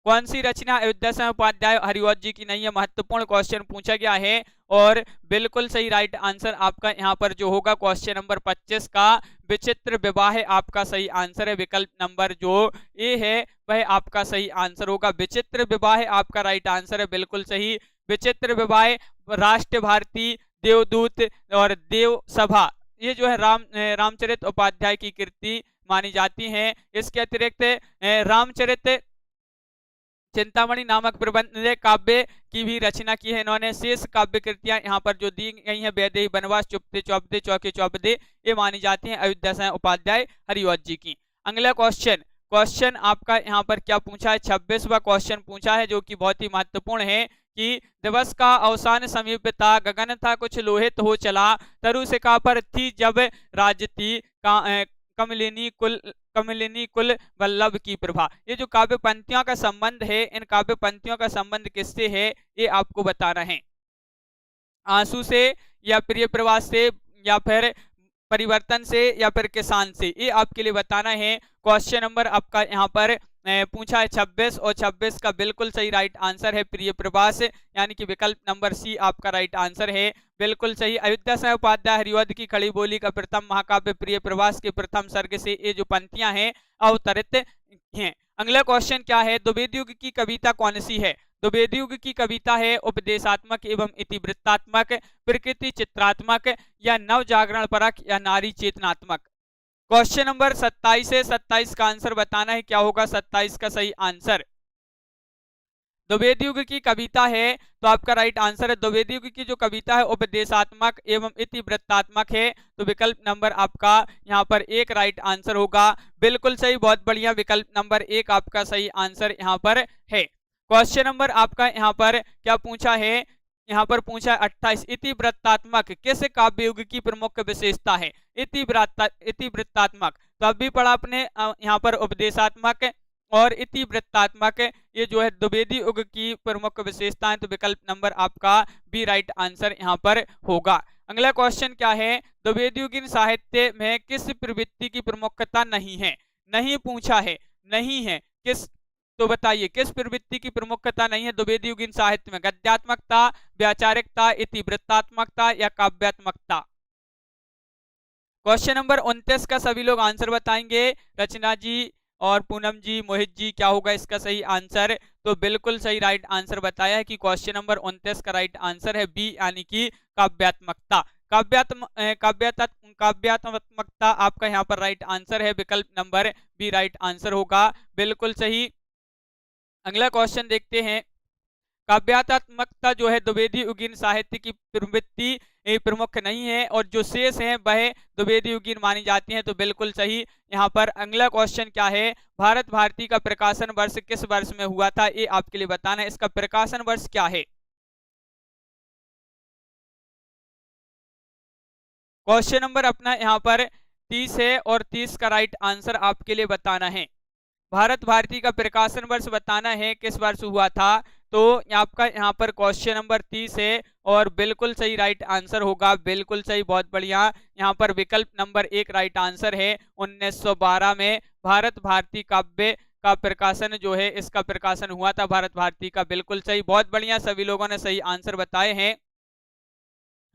कौन सी रचना अयोध्या से उपाध्याय हरिवंश जी की नहीं है, महत्वपूर्ण क्वेश्चन पूछा गया है। और बिल्कुल सही राइट आंसर आपका यहाँ पर जो होगा क्वेश्चन नंबर 25 का विचित्र विवाह आपका सही आंसर है। विकल्प नंबर जो ए है वह आपका सही आंसर होगा। विचित्र विवाह आपका राइट आंसर है, बिल्कुल सही। विचित्र विवाह, राष्ट्र भारती, देवदूत और देव सभा, ये जो है रामचरित उपाध्याय की कृति मानी जाती हैं। इसके अतिरिक्त रामचरित चिंतामणि नामक प्रबंध काव्य की भी रचना की है इन्होंने। शेष काव्य कृतियां यहाँ पर जो दी गई हैं वैदेही वनवास, चुपते चौपदे, चौके चौपदे, ये मानी जाती हैं अयोध्या से उपाध्याय हरिवंश जी की। अगला क्वेश्चन आपका यहाँ पर क्या पूछा है, 26वां क्वेश्चन पूछा है जो कि बहुत ही महत्वपूर्ण है कि दिवस का अवसान समीप था, गगन था कुछ लोहित हो चला, तरु शिखा पर थी जब राजती कमलिनी कुल वल्लभ की प्रभा। ये जो काव्य पंक्तियों का संबंध है, इन काव्य पंक्तियों का संबंध किससे है ये आपको बताना है। आंसू से या प्रिय प्रवास से या फिर परिवर्तन से या फिर किसान से, ये आपके लिए बताना है। क्वेश्चन नंबर आपका यहाँ पर पूछा है 26 और 26 का बिल्कुल सही राइट आंसर है प्रिय प्रवास, यानी कि विकल्प नंबर सी आपका राइट आंसर है, बिल्कुल सही। अयोध्या से उपाध्याय हरिवंश की खड़ी बोली का प्रथम महाकाव्य प्रिय प्रवास के प्रथम सर्ग से ये जो पंक्तियां हैं अवतरित हैं। अगला क्वेश्चन क्या है, द्विवेद युग की कविता कौन सी है। द्विवेद युग की कविता है उपदेशात्मक एवं इतिवृत्तात्मक, प्रकृति चित्रात्मक, या नव जागरण परक, या नारी चेतनात्मक। क्वेश्चन नंबर 27 है, 27 का आंसर बताना है क्या होगा 27 का सही आंसर। द्विवेद युग की कविता है तो आपका राइट आंसर है, द्विवेद युग की जो कविता है उपदेशात्मक एवं इतिवृत्तात्मक है, तो विकल्प नंबर आपका यहाँ पर एक राइट आंसर होगा, बिल्कुल सही, बहुत बढ़िया। विकल्प नंबर एक आपका सही आंसर यहाँ पर है। क्वेश्चन नंबर आपका यहाँ पर क्या पूछा है, यहाँ पर पूछा 28, इतिवृत्तात्मक किस काव्य युग की प्रमुख विशेषता है। इतिवृत्तात्मक तो अभी पढ़ा आपने यहाँ पर उपदेशात्मक और इतिवृत्तात्मक, ये जो है द्विवेदी युग की प्रमुख विशेषताएं, तो विकल्प नंबर आपका बी राइट आंसर यहाँ पर होगा। अगला क्वेश्चन क्या है, द्विवेदयुगीन साहित्य में किस प्रवृत्ति की प्रमुखता नहीं है। नहीं पूछा है, नहीं है किस, तो बताइए किस प्रवृत्ति की प्रमुखता नहीं है द्विवेदयुगीन साहित्य में। गद्यात्मकता, वैचारिकता, इतिवृत्तात्मकता, या काव्यात्मकता। क्वेश्चन नंबर 29 का सभी लोग आंसर बताएंगे, रचना जी और पूनम जी, मोहित जी, क्या होगा इसका सही आंसर। तो बिल्कुल सही राइट आंसर बताया है कि क्वेश्चन नंबर 29 का राइट आंसर है बी, यानी कि काव्यात्मकता। काव्यात्मकता आपका यहाँ पर राइट आंसर है, विकल्प नंबर बी राइट आंसर होगा, बिल्कुल सही। अगला क्वेश्चन देखते हैं, काव्यात्मकता जो है द्विवेदी युगीन साहित्य की प्रवृत्ति प्रमुख नहीं है और जो शेष हैं वह द्विवेदी युगीन मानी जाती हैं, तो बिल्कुल सही यहाँ पर। अगला क्वेश्चन क्या है, भारत भारती का प्रकाशन वर्ष किस वर्ष में हुआ था, ये आपके लिए बताना है। इसका प्रकाशन वर्ष क्या है। क्वेश्चन नंबर अपना यहाँ पर 30 है और 30 का राइट आंसर आपके लिए बताना है। भारत भारती का प्रकाशन वर्ष बताना है किस वर्ष हुआ था, तो आपका यहाँ पर क्वेश्चन नंबर 30 है और बिल्कुल सही राइट आंसर होगा, बिल्कुल सही, बहुत बढ़िया। यहाँ पर विकल्प नंबर एक राइट आंसर है, 1912 में भारत भारती काव्य का प्रकाशन जो है इसका प्रकाशन हुआ था भारत भारती का। बिल्कुल सही, बहुत बढ़िया, सभी लोगों ने सही आंसर बताए हैं।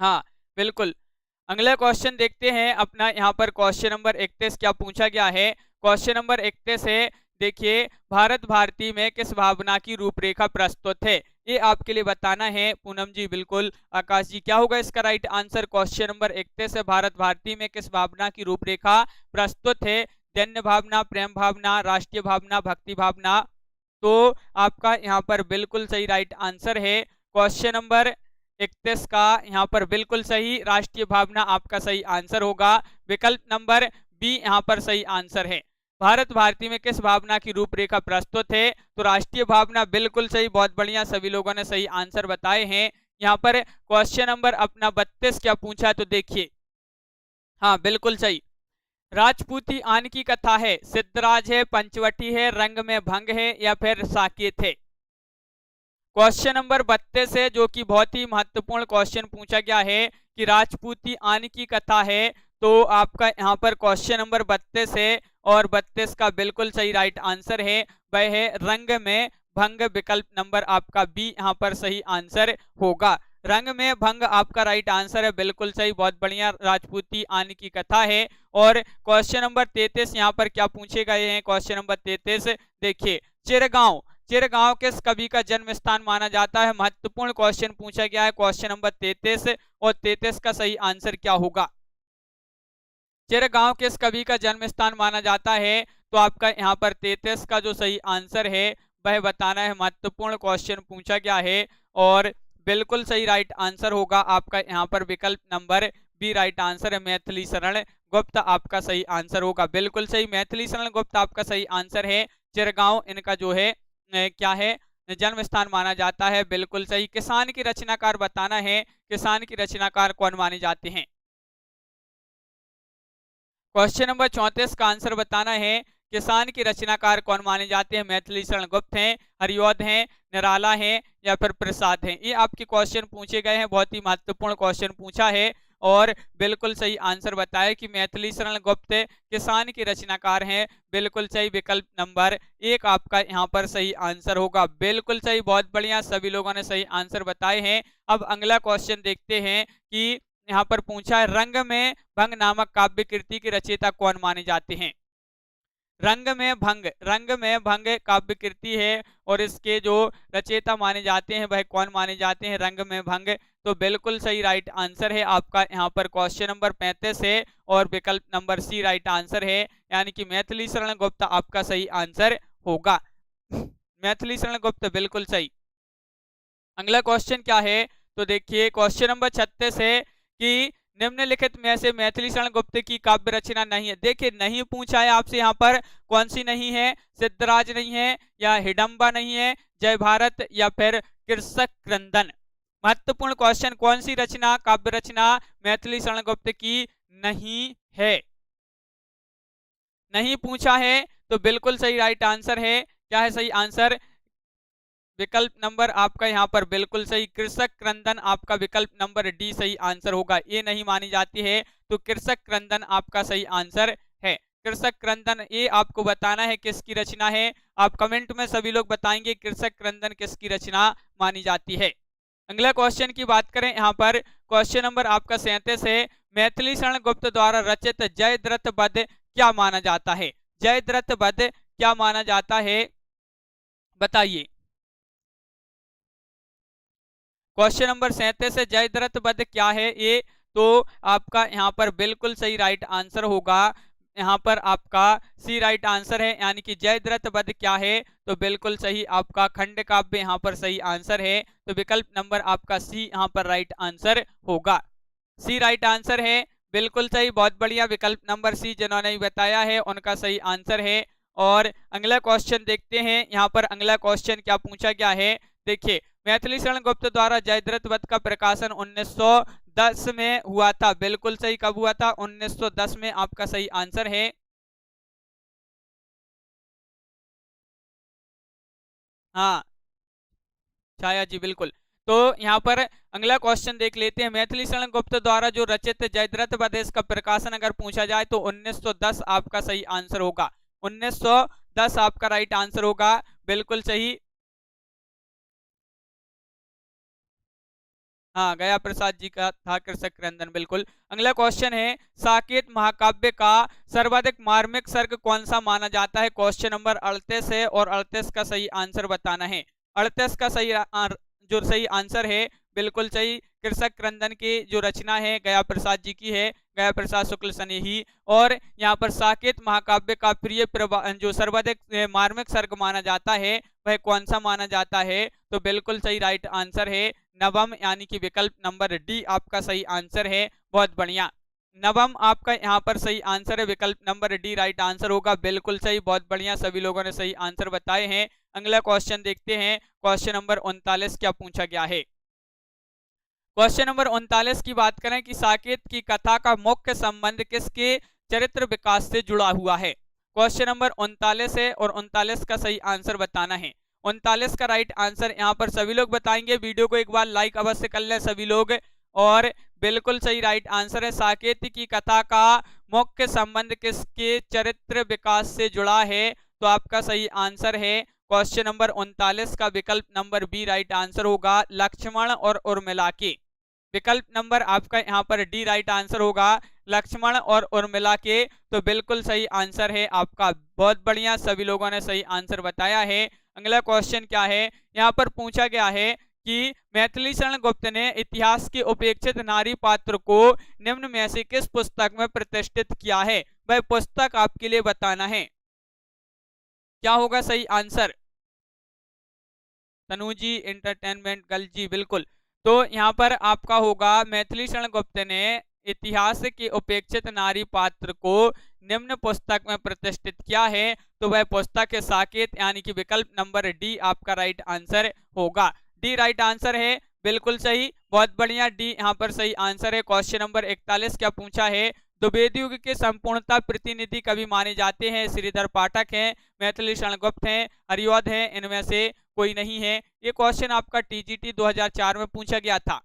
हाँ बिल्कुल। अगला क्वेश्चन देखते हैं अपना, यहाँ पर क्वेश्चन नंबर 31 क्या पूछा गया है। क्वेश्चन नंबर 31 है, देखिए, भारत भारती में किस भावना की रूपरेखा प्रस्तुत है, ये आपके लिए बताना है। पूनम जी बिल्कुल, आकाश जी, क्या होगा इसका राइट आंसर। क्वेश्चन नंबर 31 है, भारत भारती में किस भावना की रूपरेखा प्रस्तुत है। दैन्य भावना, प्रेम भावना, राष्ट्रीय भावना, भक्ति भावना। तो आपका यहाँ पर बिल्कुल सही राइट आंसर है क्वेश्चन नंबर 31 का यहाँ पर बिल्कुल सही राष्ट्रीय भावना आपका सही आंसर होगा। विकल्प नंबर बी यहाँ पर सही आंसर है। भारत भारती में किस भावना की रूपरेखा प्रस्तुत है, तो राष्ट्रीय भावना, बिल्कुल सही, बहुत बढ़िया, सभी लोगों ने सही आंसर बताए हैं। यहाँ पर क्वेश्चन नंबर अपना 32 क्या पूछा, तो देखिए, हाँ बिल्कुल सही, राजपूती आन की कथा है, सिद्धराज है, पंचवटी है, रंग में भंग है, या फिर साकेत है। क्वेश्चन नंबर 32 है, जो कि बहुत ही महत्वपूर्ण क्वेश्चन पूछा गया है कि राजपूती आन की कथा है। तो आपका यहाँ पर क्वेश्चन नंबर 32 है, और 32 का बिल्कुल सही राइट आंसर है वह है रंग में भंग। विकल्प नंबर आपका बी यहाँ पर सही आंसर होगा। रंग में भंग आपका राइट आंसर है, बिल्कुल सही, बहुत बढ़िया, राजपूती आन की कथा है। और क्वेश्चन नंबर 33 यहाँ पर क्या पूछे गए हैं। क्वेश्चन नंबर 33 देखिए, चिरगांव, चिरगांव किस कवि का जन्म स्थान माना जाता है। महत्वपूर्ण क्वेश्चन पूछा गया है क्वेश्चन नंबर 33, और 33 का सही आंसर क्या होगा। चिरगांव किस कवि का जन्म स्थान माना जाता है, तो आपका यहाँ पर 33 का जो सही आंसर है वह बताना है। महत्वपूर्ण क्वेश्चन पूछा गया है, और बिल्कुल सही राइट आंसर होगा आपका यहाँ पर विकल्प नंबर बी राइट आंसर है, मैथिली शरण गुप्त आपका सही आंसर होगा। बिल्कुल सही, मैथिली शरण गुप्त आपका सही आंसर है। चिरगांव इनका जो है क्या है, जन्म स्थान माना जाता है। बिल्कुल सही। किसान की रचनाकार बताना है, किसान की रचनाकार कौन माने जाते हैं। क्वेश्चन नंबर 34 का आंसर बताना है, किसान की रचनाकार कौन माने जाते हैं। मैथिली शरण गुप्त हैं, हरिऔध हैं, निराला हैं, या फिर प्रसाद हैं। ये आपके क्वेश्चन पूछे गए हैं, बहुत ही महत्वपूर्ण क्वेश्चन पूछा है, और बिल्कुल सही आंसर बताया कि मैथिली शरण गुप्त किसान की रचनाकार हैं। बिल्कुल सही, विकल्प नंबर 1 आपका यहाँ पर सही आंसर होगा। बिल्कुल सही, बहुत बढ़िया, सभी लोगों ने सही आंसर बताए हैं। अब अगला क्वेश्चन देखते हैं कि यहाँ पर पूछा है, रंग में भंग नामक काव्य कृति के रचयिता कौन माने जाते हैं। रंग में भंग, रंग में भंग काव्य कृति है, और इसके जो रचयिता माने जाते हैं वह कौन माने जाते हैं, रंग में भंग। तो बिल्कुल सही राइट आंसर है आपका यहाँ पर क्वेश्चन नंबर 35 है, और विकल्प नंबर सी राइट आंसर है, यानी कि मैथिली शरण गुप्त आपका सही आंसर होगा। मैथिली शरण गुप्त बिल्कुल सही। अगला क्वेश्चन क्या है, तो देखिए, क्वेश्चन नंबर 36 है कि निम्नलिखित में से मैथिली शरण गुप्त की काव्य रचना नहीं है। देखिए, नहीं पूछा है आपसे यहाँ पर, कौन सी नहीं है, सिद्धराज नहीं है, या हिडम्बा नहीं है, जय भारत, या फिर कृषक क्रंदन। महत्वपूर्ण क्वेश्चन, कौन सी रचना, काव्य रचना मैथिली शरण गुप्त की नहीं है, नहीं पूछा है। तो बिल्कुल सही राइट आंसर है, क्या है सही आंसर, विकल्प नंबर आपका यहाँ पर बिल्कुल सही, कृषक क्रंदन आपका विकल्प नंबर डी सही आंसर होगा। ये नहीं मानी जाती है, तो कृषक क्रंदन आपका सही आंसर है। कृषक क्रंदन, ये आपको बताना है किसकी रचना है। आप कमेंट में सभी लोग बताएंगे कृषक क्रंदन किसकी रचना मानी जाती है। अगला क्वेश्चन की बात करें, यहाँ पर क्वेश्चन नंबर आपका 37 है, मैथिली शरण गुप्त द्वारा रचित जयद्रथ वध क्या माना जाता है। जयद्रथ वध क्या माना जाता है, बताइए। क्वेश्चन नंबर 37 है, जयद्रथ वध क्या है ये, तो आपका यहाँ पर बिल्कुल सही राइट आंसर होगा, यहाँ पर आपका सी राइट आंसर है, यानी कि जयद्रथ वध क्या है, तो बिल्कुल सही आपका खंड काव्य यहाँ पर सही आंसर है। तो विकल्प नंबर आपका सी यहाँ पर राइट आंसर होगा। सी राइट आंसर है, बिल्कुल सही, बहुत बढ़िया, विकल्प नंबर सी जिन्होंने बताया है उनका सही आंसर है। और अगला क्वेश्चन देखते हैं, यहाँ पर अगला क्वेश्चन क्या पूछा गया है। देखिए, मैथिली शरण गुप्त द्वारा जयद्रथ वध का प्रकाशन 1910 में हुआ था। बिल्कुल सही, कब हुआ था, 1910 में आपका सही आंसर है। हाँ छाया जी, बिल्कुल। तो यहाँ पर अगला क्वेश्चन देख लेते हैं, मैथिली शरण गुप्त द्वारा जो रचित जयद्रथ वध इसका प्रकाशन अगर पूछा जाए तो 1910 आपका सही आंसर होगा। 10 आपका राइट आंसर होगा, बिल्कुल सही। हाँ, गया प्रसाद जी का था कृषक क्रंदन, बिल्कुल। अगला क्वेश्चन है, साकेत महाकाव्य का सर्वाधिक मार्मिक सर्ग कौन सा माना जाता है? क्वेश्चन नंबर 38 है और 38 का सही आंसर बताना है। 38 का जो सही आंसर है, बिल्कुल सही, कृषक क्रंदन की जो रचना है गया प्रसाद जी की है, गया प्रसाद शुक्ल स्नेही। और यहाँ पर साकेत महाकाव्य का प्रिय जो सर्वाधिक मार्मिक सर्ग माना जाता है वह कौन सा माना जाता है? तो बिल्कुल सही राइट आंसर है नवम, यानी कि विकल्प नंबर डी आपका सही आंसर है। बहुत बढ़िया, नवम आपका यहाँ पर सही आंसर है, विकल्प नंबर डी राइट आंसर होगा, बिल्कुल सही, बहुत बढ़िया, सभी लोगों ने सही आंसर बताए हैं। अगला क्वेश्चन देखते हैं, क्वेश्चन नंबर 39 क्या पूछा गया है। क्वेश्चन नंबर 39 की बात करें कि साकेत की कथा का मुख्य संबंध किसके चरित्र विकास से जुड़ा हुआ है? क्वेश्चन नंबर 39 है और 39 का सही आंसर बताना है। 39 का राइट आंसर यहाँ पर सभी लोग बताएंगे, वीडियो को एक बार लाइक अवश्य कर लें सभी लोग। और बिल्कुल सही राइट आंसर है, साकेत की कथा का मुख्य संबंध किसके चरित्र विकास से जुड़ा है? तो आपका सही आंसर है क्वेश्चन नंबर 39 का विकल्प नंबर बी राइट आंसर होगा, लक्ष्मण और उर्मिला के। विकल्प नंबर आपका यहाँ पर डी राइट आंसर होगा, लक्ष्मण और उर्मिला के, तो बिल्कुल सही आंसर है आपका। बहुत बढ़िया, सभी लोगों ने सही आंसर बताया है। अगला क्वेश्चन क्या है, यहाँ पर पूछा गया है कि मैथिली शरण गुप्त ने इतिहास के उपेक्षित नारी पात्र को निम्न में से किस पुस्तक में प्रतिष्ठित किया है? वह पुस्तक आपके लिए बताना है। क्या होगा सही आंसर? तनुजी एंटरटेनमेंट गर्ल जी, बिल्कुल। तो यहाँ पर आपका होगा, मैथिली शरण गुप्त ने इतिहास के उपेक्षित नारी पात्र को निम्न पुस्तक में प्रतिष्ठित किया है, तो वह पुस्तक है साकेत, यानी कि विकल्प नंबर डी आपका राइट आंसर होगा। डी राइट आंसर है, बिल्कुल सही, बहुत बढ़िया, डी यहाँ पर सही आंसर है। क्वेश्चन नंबर 41 क्या पूछा है, द्विवेदी युग के संपूर्णता प्रतिनिधि कवि माने जाते हैं? श्रीधर पाठक हैं, मैथिली शरण गुप्त हैं, हरिऔध हैं, इनमें से कोई नहीं है। ये क्वेश्चन आपका टीजीटी 2004 में पूछा गया था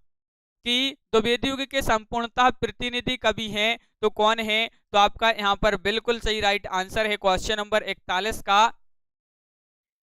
कि द्विवेदी युग के संपूर्णता प्रतिनिधि कवि हैं, तो कौन है? तो आपका यहाँ पर बिल्कुल सही राइट आंसर है क्वेश्चन नंबर 41 का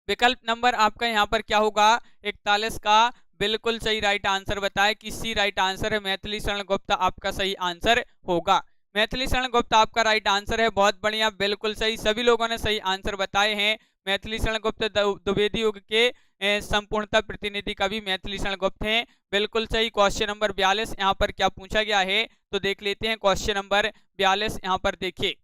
विकल्प नंबर आपका यहाँ पर क्या होगा, 41 का बिल्कुल सही राइट आंसर बताए कि सी राइट आंसर है, मैथिली शरण गुप्त आपका सही आंसर होगा। मैथिली शरण गुप्त आपका राइट आंसर है, बहुत बढ़िया, बिल्कुल सही, सभी लोगों ने सही आंसर बताए हैं। मैथिली शरण गुप्त द्विवेदी युग के संपूर्णता प्रतिनिधि कवि मैथिली शरण गुप्त हैं, बिल्कुल सही। क्वेश्चन नंबर 42 यहाँ पर क्या पूछा गया है, तो देख लेते हैं। क्वेश्चन नंबर 42 यहाँ पर देखिए,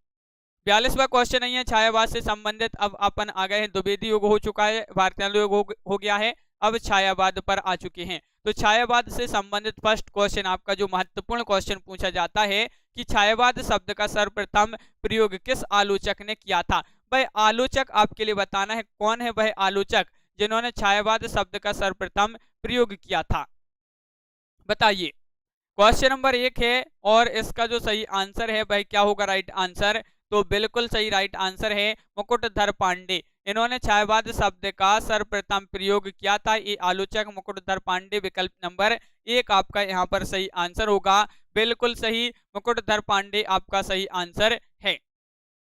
42वां क्वेश्चन नहीं है, छायावाद से संबंधित। अब अपन आ गए हैं, द्विवेदी युग हो चुका है, भारतीय युग हो गया है, अब छायावाद पर आ चुके हैं। तो छायावाद से संबंधित फर्स्ट क्वेश्चन आपका जो महत्वपूर्ण क्वेश्चन पूछा जाता है कि छायावाद शब्द का सर्वप्रथम प्रयोग किस आलोचक ने किया था? वह आलोचक आपके लिए बताना है, कौन है वह आलोचक जिन्होंने छायावाद शब्द का सर्वप्रथम प्रयोग किया था, बताइए। क्वेश्चन नंबर 1 है और इसका जो सही आंसर है वह क्या होगा राइट आंसर? तो बिल्कुल सही राइट आंसर है मुकुटधर पांडे, इन्होंने छायावाद शब्द का सर्वप्रथम प्रयोग किया था, ये आलोचक मुकुटधर पांडे, विकल्प नंबर 1 आपका यहाँ पर सही आंसर होगा, बिल्कुल सही, मुकुटधर पांडे आपका सही आंसर है।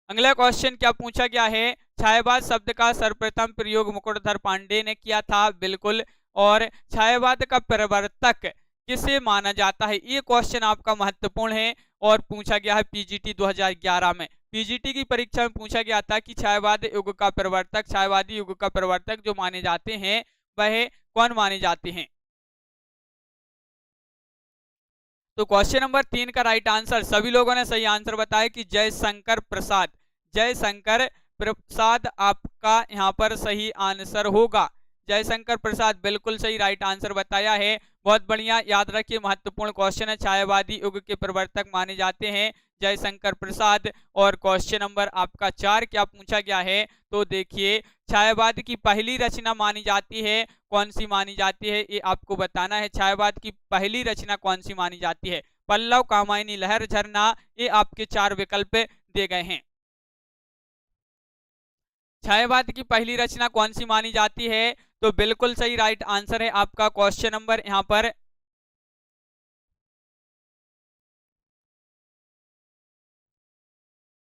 अगला क्वेश्चन क्या पूछा गया है, छायावाद शब्द का सर्वप्रथम प्रयोग मुकुटधर पांडे ने किया था, बिल्कुल। और छायावाद का प्रवर्तक किसे माना जाता है? ये क्वेश्चन आपका महत्वपूर्ण है और पूछा गया है पीजीटी 2011 में। पीजीटी की परीक्षा में पूछा गया था कि छायावाद युग का प्रवर्तक, छायावादी युग का प्रवर्तक जो माने जाते हैं वह कौन माने जाते हैं? तो क्वेश्चन नंबर 3 का राइट आंसर सभी लोगों ने सही आंसर बताया कि जयशंकर प्रसाद, जयशंकर प्रसाद आपका यहाँ पर सही आंसर होगा, जयशंकर प्रसाद बिल्कुल सही राइट आंसर बताया है। बहुत बढ़िया, याद रखिए महत्वपूर्ण क्वेश्चन है, छायावादी युग के प्रवर्तक माने जाते हैं जयशंकर प्रसाद। और क्वेश्चन नंबर आपका 4 क्या पूछा गया है, तो देखिए छायावाद की पहली रचना मानी जाती है, कौन सी मानी जाती है ये आपको बताना है। छायावाद की पहली रचना कौन सी मानी जाती है? पल्लव, कामायनी, लहर, झरना, ये आपके 4 विकल्प दिए गए हैं। छायावाद की पहली रचना कौन सी मानी जाती है? तो बिल्कुल सही राइट आंसर है आपका क्वेश्चन नंबर यहाँ पर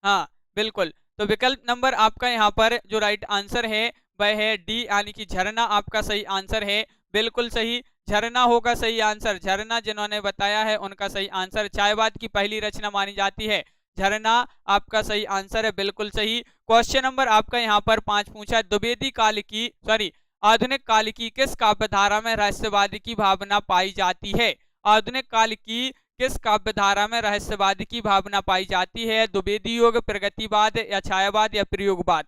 हाँ बिल्कुल, तो विकल्प नंबर आपका यहाँ पर जो राइट आंसर है वह है डी, यानी कि झरना आपका सही आंसर है। बिल्कुल सही, झरना होगा सही आंसर। झरना जिन्होंने बताया है उनका सही आंसर। छायावाद की पहली रचना मानी जाती है झरना, आपका सही आंसर है, बिल्कुल सही। क्वेश्चन नंबर आपका यहाँ पर 5 पूछा है, द्विवेदी काल की आधुनिक काल की किस काव्यधारा में रहस्यवाद की भावना पाई जाती है? आधुनिक काल की किस काव्यधारा में रहस्यवाद की भावना पाई जाती है? द्विवेदी युग, प्रगतिवाद या छायावाद या प्रयोगवाद?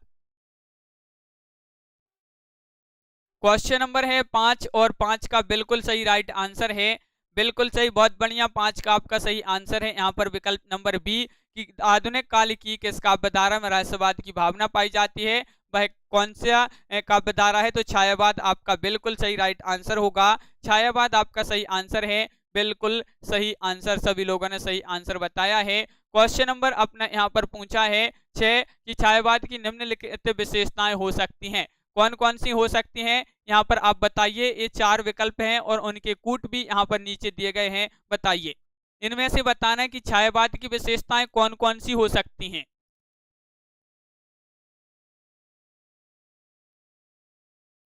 क्वेश्चन नंबर है 5 और 5 का बिल्कुल सही राइट आंसर है, बिल्कुल सही, बहुत बढ़िया। 5 का आपका सही आंसर है यहाँ पर विकल्प नंबर बी कि आधुनिक काल की किस काव्यधारा में रहस्यवाद की भावना पाई जाती है, वह कौन सा काव्यधारा है? तो छायावाद आपका बिल्कुल सही राइट आंसर होगा। छायावाद आपका सही आंसर है, बिल्कुल सही आंसर, सभी लोगों ने सही आंसर बताया है। क्वेश्चन नंबर अपना यहाँ पर पूछा है 6 कि छायावाद की निम्नलिखित विशेषताएं हो सकती हैं, कौन कौन सी हो सकती हैं? यहाँ पर आप बताइए। ये 4 विकल्प हैं और उनके कूट भी यहाँ पर नीचे दिए गए हैं, बताइए। इनमें से बताना है कि छायावाद की विशेषताएं कौन कौन सी हो सकती हैं।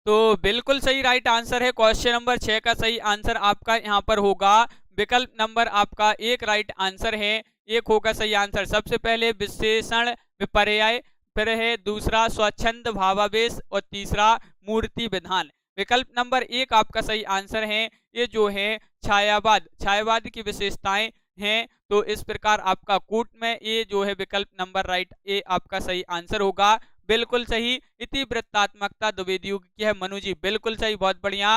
तो बिल्कुल सही राइट आंसर है। क्वेश्चन नंबर 6 का सही आंसर आपका यहाँ पर होगा विकल्प नंबर आपका 1 राइट आंसर है, 1 होगा सही आंसर। सबसे पहले विशेषण विपर्यय, फिर है दूसरा स्वच्छंद भावावेश और तीसरा मूर्ति विधान। विकल्प नंबर 1 आपका सही आंसर है। ये जो है छायावाद की विशेषताएं हैं। तो इस प्रकार आपका कूट में ये जो है विकल्प नंबर राइट ए आपका सही आंसर होगा, बिल्कुल सही। इति वृत्तात्मकता द्विवेदी युग की है, मनु जी बिल्कुल सही, बहुत बढ़िया।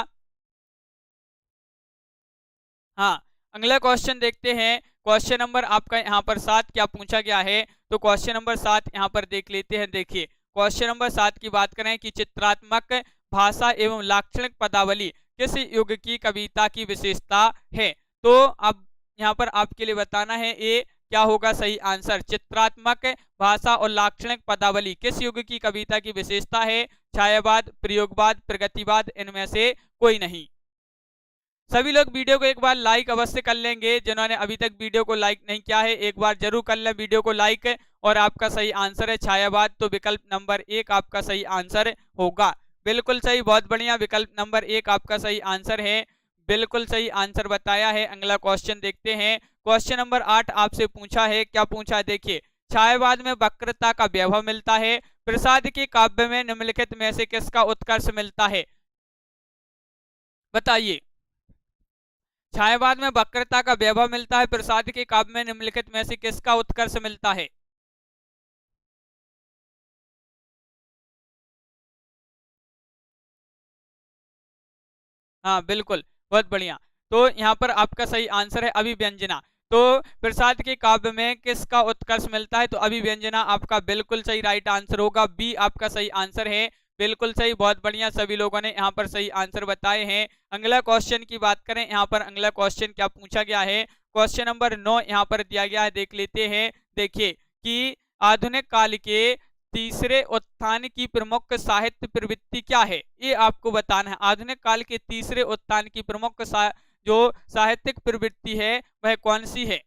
हाँ, अगला क्वेश्चन देखते हैं। क्वेश्चन नंबर आपका यहाँ पर 7 क्या पूछा गया है? तो क्वेश्चन नंबर 7 यहाँ पर देख लेते हैं। देखिए क्वेश्चन नंबर 7 की बात करें कि चित्रात्मक भाषा एवं लाक्षणिक पदावली किस युग की कविता की विशेषता है? तो अब यहाँ पर आपके लिए बताना है ये क्या होगा सही आंसर। चित्रात्मक भाषा और लाक्षणिक पदावली किस युग की कविता की विशेषता है? छायावाद, प्रयोगवाद, प्रगतिवाद, इनमें से कोई नहीं। सभी लोग वीडियो को एक बार लाइक अवश्य कर लेंगे। जिन्होंने अभी तक वीडियो को लाइक नहीं किया है एक बार जरूर कर लें वीडियो को लाइक। और आपका सही आंसर है छायावाद, तो विकल्प नंबर 1 आपका सही आंसर होगा, बिल्कुल सही, बहुत बढ़िया। विकल्प नंबर 1 आपका सही आंसर है, बिल्कुल सही आंसर बताया है। अगला क्वेश्चन देखते हैं। क्वेश्चन नंबर 8 आपसे पूछा है, क्या पूछा है देखिए, छायावाद में वक्रता का वैभव मिलता है, प्रसाद के काव्य में निम्नलिखित में से किसका उत्कर्ष मिलता है? बताइए। छायावाद में वक्रता का वैभव मिलता है, प्रसाद के काव्य में निम्नलिखित में से किसका उत्कर्ष मिलता है? हाँ बिल्कुल, बहुत बढ़िया। तो यहाँ पर आपका सही आंसर है अभिव्यंजना। तो प्रसाद के काव्य में किसका उत्कर्ष मिलता है? तो अभिव्यंजना आपका बिल्कुल सही राइट आंसर होगा, बी आपका सही आंसर है, बिल्कुल सही, बहुत बढ़िया। सभी लोगों ने यहाँ पर सही आंसर बताए हैं। अगला क्वेश्चन की बात करें, यहाँ पर अगला क्वेश्चन क्या पूछा गया है? क्वेश्चन नंबर 9 यहाँ पर दिया गया है, देख लेते हैं। देखिए कि आधुनिक काल के तीसरे उत्थान की प्रमुख साहित्य प्रवृत्ति क्या है, ये आपको बताना है। आधुनिक काल के तीसरे उत्थान की प्रमुख जो साहित्यिक प्रवृत्ति है वह कौन सी है?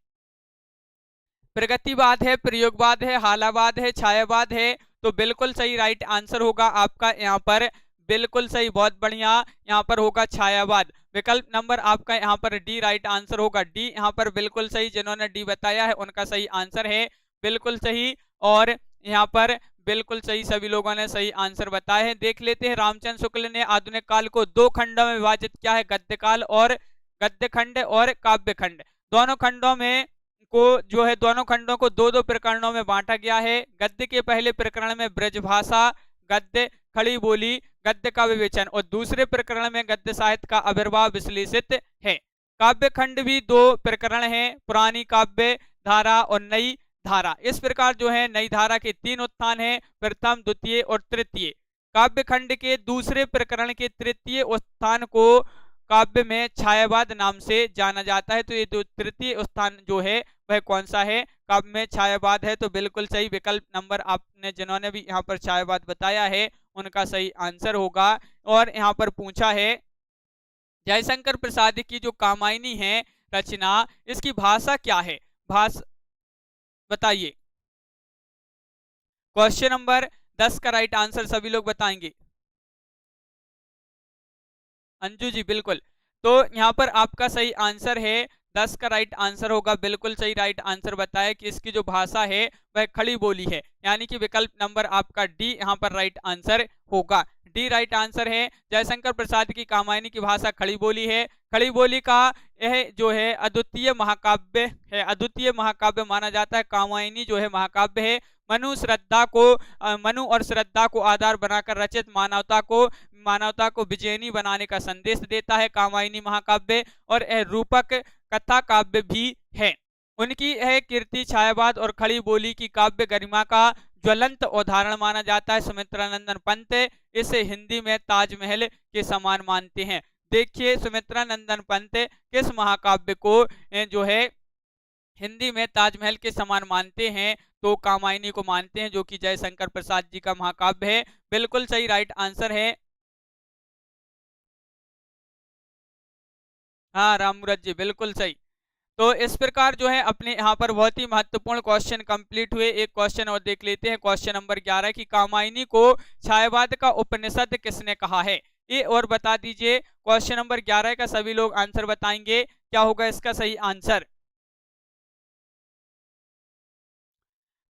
प्रगतिवाद है, प्रयोगवाद है, हालावाद है, छायावाद है? तो बिल्कुल सही राइट आंसर होगा आपका यहाँ पर, बिल्कुल सही, बहुत बढ़िया, यहाँ पर होगा छायावाद। विकल्प नंबर आपका यहाँ पर डी राइट आंसर होगा, डी यहाँ पर बिल्कुल सही। जिन्होंने डी बताया है उनका सही आंसर है, बिल्कुल सही। और यहाँ पर बिल्कुल सही, सभी लोगों ने सही आंसर बताए हैं। देख लेते हैं, रामचंद्र शुक्ल ने आधुनिक काल को 2 खंडों में विभाजित किया है, गद्य काल और गद्य खंड और काव्य खंड। दोनों खंडों में को जो है दोनों खंडों को 2-2 प्रकरणों में बांटा गया है। गद्य के पहले प्रकरण में ब्रजभाषा, गद्य, खड़ी बोली, गद्य का विवेचन, और दूसरे प्रकरण में गद्य साहित्य का आविर्भाव विश्लेषित है। काव्य खंड भी 2 प्रकरण हैं, पुरानी काव्य धारा और नई धारा। इस प्रकार जो है नई धारा के 3 उत्थान हैं, प्रथम, द्वितीय और तृतीय। काव्य खंड के दूसरे प्रकरण के तृतीय उत्थान को काव्य में छायावाद नाम से जाना जाता है। तो ये जो तृतीय उत्थान जो है वह कौन सा है? काव्य में छायावाद है, तो बिल्कुल सही। विकल्प नंबर आपने जिन्होंने भी यहाँ पर छायावाद बताया है उनका सही आंसर होगा। और यहाँ पर पूछा है जयशंकर प्रसाद की जो कामायनी है रचना, इसकी भाषा क्या है? भाषा बताइए। क्वेश्चन नंबर 10 का राइट आंसर सभी लोग बताएंगे। अंजू जी बिल्कुल। तो यहाँ पर आपका सही आंसर है 10 का राइट आंसर होगा, बिल्कुल सही राइट आंसर बताया कि इसकी जो भाषा है वह खड़ी बोली है, यानी कि विकल्प नंबर आपका डी यहाँ पर राइट आंसर होगा। डी राइट आंसर है। जयशंकर प्रसाद की कामायनी की भाषा खड़ी बोली है। खड़ी बोली का यह जो है अद्वितीय महाकाव्य है, अद्वितीय महाकाव्य माना जाता है। कामायनी जो है महाकाव्य है। मनु और श्रद्धा को आधार बनाकर रचित मानवता को विजयनी बनाने का संदेश देता है कामायनी महाकाव्य, और यह रूपक कथा काव्य भी है। उनकी यह कीर्ति छायावाद और खड़ी बोली की काव्य गरिमा का ज्वलंत उदाहरण माना जाता है। सुमित्रा नंदन पंत इसे हिंदी में ताजमहल के समान मानते हैं। देखिए सुमित्रा नंदन पंत किस महाकाव्य को जो है हिंदी में ताजमहल के समान मानते हैं, तो कामायनी को मानते हैं, जो कि जयशंकर प्रसाद जी का महाकाव्य है। बिल्कुल सही राइट आंसर है। हाँ राममुरत जी बिल्कुल सही। तो इस प्रकार जो है अपने यहाँ पर बहुत ही महत्वपूर्ण क्वेश्चन कंप्लीट हुए। एक क्वेश्चन और देख लेते हैं, क्वेश्चन नंबर 11 की कामायनी को छायावाद का उपनिषद किसने कहा है, ये और बता दीजिए। क्वेश्चन नंबर 11 का सभी लोग आंसर बताएंगे, क्या होगा इसका सही आंसर।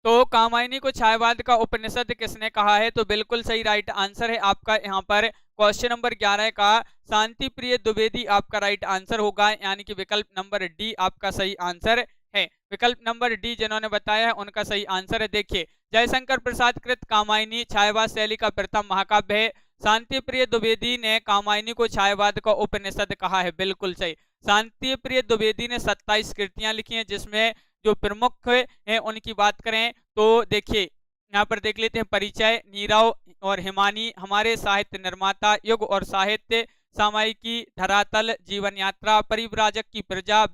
तो कामायनी को छायावाद का उपनिषद किसने कहा है, तो बिल्कुल सही राइट आंसर है आपका यहाँ पर क्वेश्चन नंबर 11 का शांति प्रिय द्विवेदी आपका राइट आंसर होगा, यानी कि विकल्प नंबर डी आपका सही आंसर है। विकल्प नंबर डी जिन्होंने बताया है उनका सही आंसर है। देखिए जयशंकर प्रसाद कृत कामायनी छायावाद शैली का प्रथम महाकाव्य है। शांति प्रिय द्विवेदी ने कामायनी को छायावाद का उपनिषद कहा है, बिल्कुल सही। शांति प्रिय द्विवेदी ने 27 कृतियां लिखी हैं, जिसमें जो प्रमुख है उनकी बात करें तो देखिए यहाँ पर देख लेते हैं। परिचय, नीरव और हिमानी, हमारे साहित्य निर्माता, युग और साहित्य, सामयिकी, धरातल, जीवन यात्रा, परिव्राजक की प्रजा,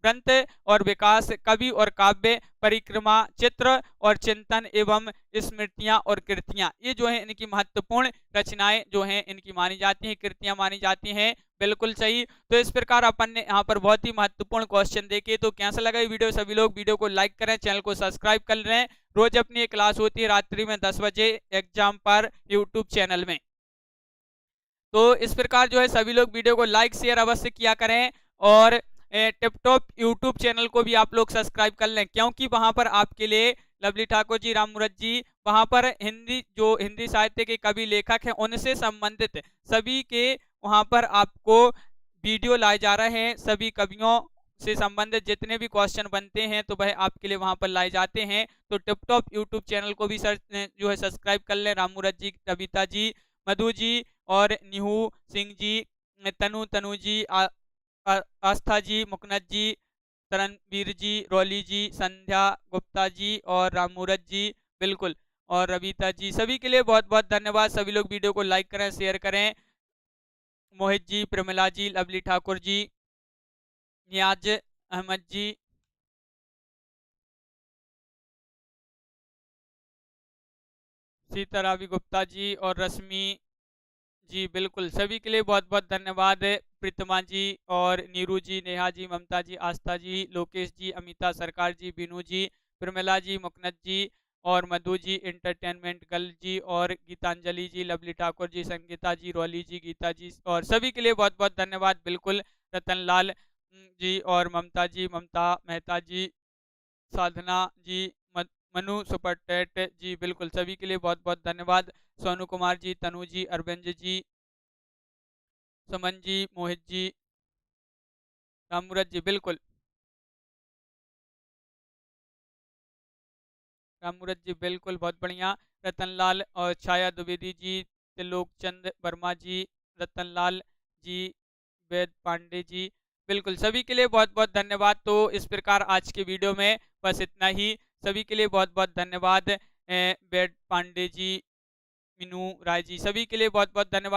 ग्रंथ और विकास, कवि और काव्य, परिक्रमा, चित्र और चिंतन एवं स्मृतियां और कृतियां, ये जो है इनकी महत्वपूर्ण रचनाएं जो हैं इनकी मानी जाती हैं, कृतियां मानी जाती हैं, बिल्कुल सही। तो इस प्रकार अपन ने यहाँ पर बहुत ही महत्वपूर्ण क्वेश्चन देखे। तो कैसा लगा ये वीडियो, सभी लोग वीडियो को लाइक करें, चैनल को सब्सक्राइब कर लें। रोज अपनी क्लास होती है रात्रि में 10 बजे एग्जाम पर यूट्यूब चैनल में। तो इस प्रकार जो है सभी लोग वीडियो को लाइक शेयर अवश्य किया करें, और टिपटॉप यूट्यूब चैनल को भी आप लोग सब्सक्राइब कर लें, क्योंकि वहां पर आपके लिए लवली ठाकुर जी, राममुरत जी, वहां पर हिंदी साहित्य के कवि लेखक हैं उनसे संबंधित सभी के वहां पर आपको वीडियो लाए जा रहे हैं। सभी कवियों से संबंधित जितने भी क्वेश्चन बनते हैं तो वह आपके लिए वहां पर लाए जाते हैं। तो टिपटॉप यूट्यूब चैनल को भी जो है सब्सक्राइब कर लें। राममुरत जी, कविता जी, मधु जी और निहू सिंह जी, तनु जी, आस्था जी, मुकनद जी, तरणवीर जी, रौली जी, संध्या गुप्ता जी और राममुरत जी, बिल्कुल, और रविता जी, सभी के लिए बहुत बहुत धन्यवाद। सभी लोग वीडियो को लाइक करें, शेयर करें। मोहित जी, प्रमिला जी, लवली ठाकुर जी, नियाज अहमद जी, सीतारावी गुप्ता जी और रश्मि जी, बिल्कुल, सभी के लिए बहुत बहुत धन्यवाद। प्रीतमा जी और नीरू जी, नेहा जी, ममता जी, आस्था जी, लोकेश जी, अमिता सरकार जी, बिनू जी, प्रमिला जी, मुकनद जी और मधु जी, एंटरटेनमेंट गर्ल जी और गीतांजलि जी, लवली ठाकुर जी, संगीता जी, रौली जी, गीता जी, और सभी के लिए बहुत बहुत धन्यवाद। बिल्कुल, रतनलाल जी और ममता जी, ममता मेहता जी, साधना जी, मनु सुपरटेट जी, बिल्कुल, सभी के लिए बहुत बहुत धन्यवाद। सोनू कुमार जी, तनु जी, अरविंद जी, सुमन जी, मोहित जी, राममुरत जी, बिल्कुल, राममुरत जी, बिल्कुल, बहुत बढ़िया। रतनलाल और छाया द्विवेदी जी, त्रिलोक चंद वर्मा जी, रतनलाल जी, वेद पांडे जी, बिल्कुल, सभी के लिए बहुत बहुत धन्यवाद। तो इस प्रकार आज के वीडियो में बस इतना ही। सभी के लिए बहुत बहुत धन्यवाद। वेद पांडे जी, मीनू राय जी, सभी के लिए बहुत बहुत धन्यवाद।